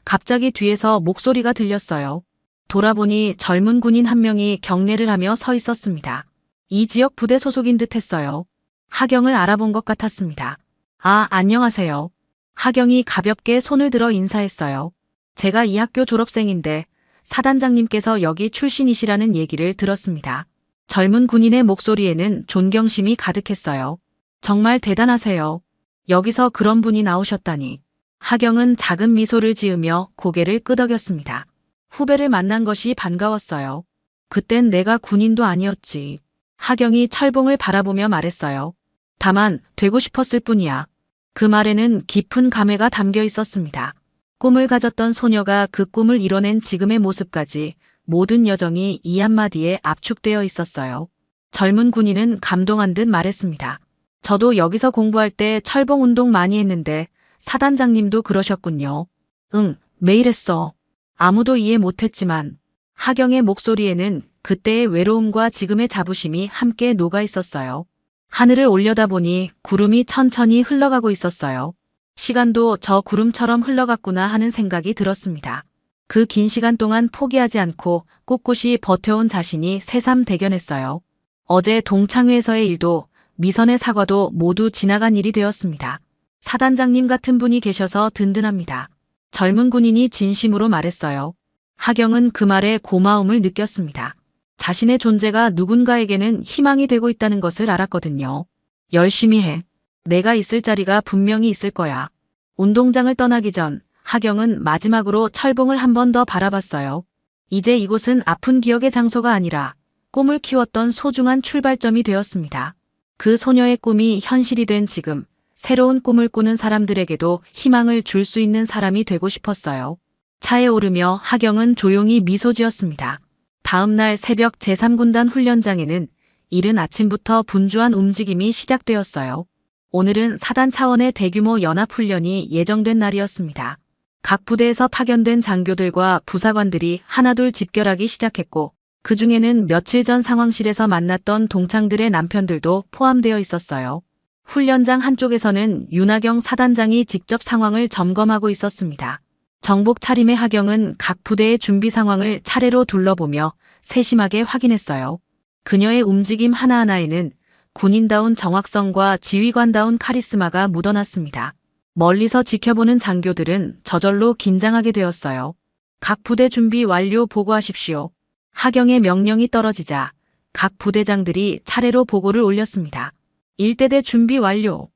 갑자기 뒤에서 목소리가 들렸어요. 돌아보니 젊은 군인 한 명이 경례를 하며 서 있었습니다. 이 지역 부대 소속인 듯 했어요. 하경을 알아본 것 같았습니다. 아, 안녕하세요. 하경이 가볍게 손을 들어 인사했어요. 제가 이 학교 졸업생인데 사단장님께서 여기 출신이시라는 얘기를 들었습니다. 젊은 군인의 목소리에는 존경심이 가득했어요. 정말 대단하세요. 여기서 그런 분이 나오셨다니. 하경은 작은 미소를 지으며 고개를 끄덕였습니다. 후배를 만난 것이 반가웠어요. 그땐 내가 군인도 아니었지. 하경이 철봉을 바라보며 말했어요. 다만 되고 싶었을 뿐이야. 그 말에는 깊은 감회가 담겨 있었습니다. 꿈을 가졌던 소녀가 그 꿈을 이뤄낸 지금의 모습까지 모든 여정이 이 한마디에 압축되어 있었어요. 젊은 군인은 감동한 듯 말했습니다. 저도 여기서 공부할 때 철봉 운동 많이 했는데 사단장님도 그러셨군요. 응, 매일 했어. 아무도 이해 못했지만 하경의 목소리에는 그때의 외로움과 지금의 자부심이 함께 녹아 있었어요. 하늘을 올려다보니 구름이 천천히 흘러가고 있었어요. 시간도 저 구름처럼 흘러갔구나 하는 생각이 들었습니다. 그 긴 시간 동안 포기하지 않고 꿋꿋이 버텨온 자신이 새삼 대견했어요. 어제 동창회에서의 일도 미선의 사과도 모두 지나간 일이 되었습니다. 사단장님 같은 분이 계셔서 든든합니다. 젊은 군인이 진심으로 말했어요. 하경은 그 말에 고마움을 느꼈습니다. 자신의 존재가 누군가에게는 희망이 되고 있다는 것을 알았거든요. 열심히 해. 내가 있을 자리가 분명히 있을 거야. 운동장을 떠나기 전 하경은 마지막으로 철봉을 한 번 더 바라봤어요. 이제 이곳은 아픈 기억의 장소가 아니라 꿈을 키웠던 소중한 출발점이 되었습니다. 그 소녀의 꿈이 현실이 된 지금, 새로운 꿈을 꾸는 사람들에게도 희망을 줄 수 있는 사람이 되고 싶었어요. 차에 오르며 하경은 조용히 미소 지었습니다. 다음 날 새벽 제3군단 훈련장에는 이른 아침부터 분주한 움직임이 시작되었어요. 오늘은 사단 차원의 대규모 연합훈련이 예정된 날이었습니다. 각 부대에서 파견된 장교들과 부사관들이 하나둘 집결하기 시작했고 그 중에는 며칠 전 상황실에서 만났던 동창들의 남편들도 포함되어 있었어요. 훈련장 한쪽에서는 윤하경 사단장이 직접 상황을 점검하고 있었습니다. 정복 차림의 하경은 각 부대의 준비 상황을 차례로 둘러보며 세심하게 확인했어요. 그녀의 움직임 하나하나에는 군인다운 정확성과 지휘관다운 카리스마가 묻어났습니다. 멀리서 지켜보는 장교들은 저절로 긴장하게 되었어요. 각 부대 준비 완료 보고하십시오. 하경의 명령이 떨어지자 각 부대장들이 차례로 보고를 올렸습니다. 1대대 준비 완료.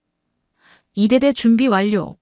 2대대 준비 완료.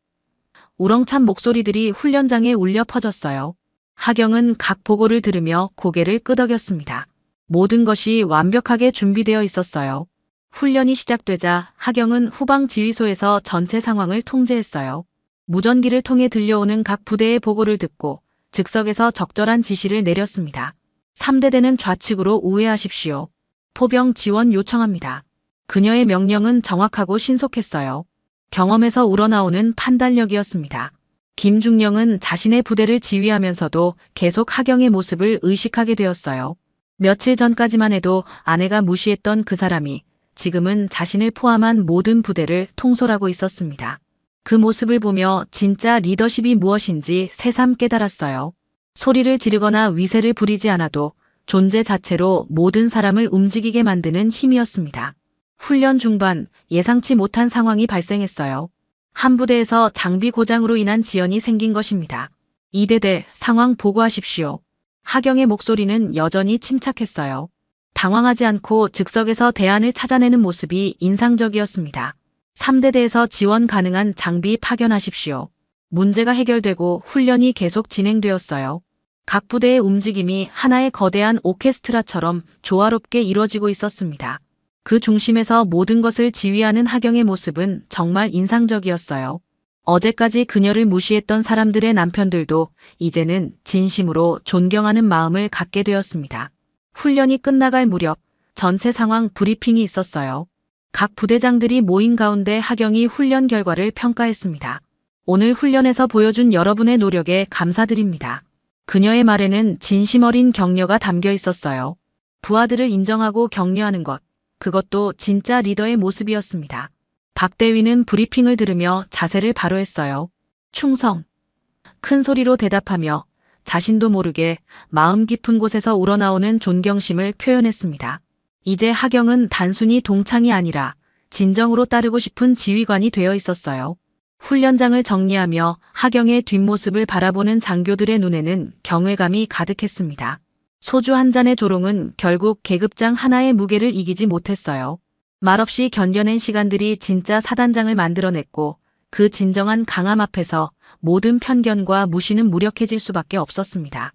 우렁찬 목소리들이 훈련장에 울려 퍼졌어요. 하경은 각 보고를 들으며 고개를 끄덕였습니다. 모든 것이 완벽하게 준비되어 있었어요. 훈련이 시작되자 하경은 후방 지휘소에서 전체 상황을 통제했어요. 무전기를 통해 들려오는 각 부대의 보고를 듣고 즉석에서 적절한 지시를 내렸습니다. 3대대는 좌측으로 우회하십시오. 포병 지원 요청합니다. 그녀의 명령은 정확하고 신속했어요. 경험에서 우러나오는 판단력이었습니다. 김중령은 자신의 부대를 지휘하면서도 계속 하경의 모습을 의식하게 되었어요. 며칠 전까지만 해도 아내가 무시했던 그 사람이 지금은 자신을 포함한 모든 부대를 통솔하고 있었습니다. 그 모습을 보며 진짜 리더십이 무엇인지 새삼 깨달았어요. 소리를 지르거나 위세를 부리지 않아도 존재 자체로 모든 사람을 움직이게 만드는 힘이었습니다. 훈련 중반 예상치 못한 상황이 발생했어요. 한 부대에서 장비 고장으로 인한 지연이 생긴 것입니다. 2대대 상황 보고하십시오. 하경의 목소리는 여전히 침착했어요. 당황하지 않고 즉석에서 대안을 찾아내는 모습이 인상적이었습니다. 3대대에서 지원 가능한 장비 파견하십시오. 문제가 해결되고 훈련이 계속 진행되었어요. 각 부대의 움직임이 하나의 거대한 오케스트라처럼 조화롭게 이루어지고 있었습니다. 그 중심에서 모든 것을 지휘하는 하경의 모습은 정말 인상적이었어요. 어제까지 그녀를 무시했던 사람들의 남편들도 이제는 진심으로 존경하는 마음을 갖게 되었습니다. 훈련이 끝나갈 무렵 전체 상황 브리핑이 있었어요. 각 부대장들이 모인 가운데 하경이 훈련 결과를 평가했습니다. 오늘 훈련에서 보여준 여러분의 노력에 감사드립니다. 그녀의 말에는 진심 어린 격려가 담겨 있었어요. 부하들을 인정하고 격려하는 것, 그것도 진짜 리더의 모습이었습니다. 박 대위는 브리핑을 들으며 자세를 바로 했어요. 충성. 큰 소리로 대답하며 자신도 모르게 마음 깊은 곳에서 우러나오는 존경심을 표현했습니다. 이제 하경은 단순히 동창이 아니라 진정으로 따르고 싶은 지휘관이 되어 있었어요. 훈련장을 정리하며 하경의 뒷모습을 바라보는 장교들의 눈에는 경외감이 가득했습니다. 소주 한 잔의 조롱은 결국 계급장 하나의 무게를 이기지 못했어요. 말없이 견뎌낸 시간들이 진짜 사단장을 만들어냈고 그 진정한 강함 앞에서 모든 편견과 무시는 무력해질 수밖에 없었습니다.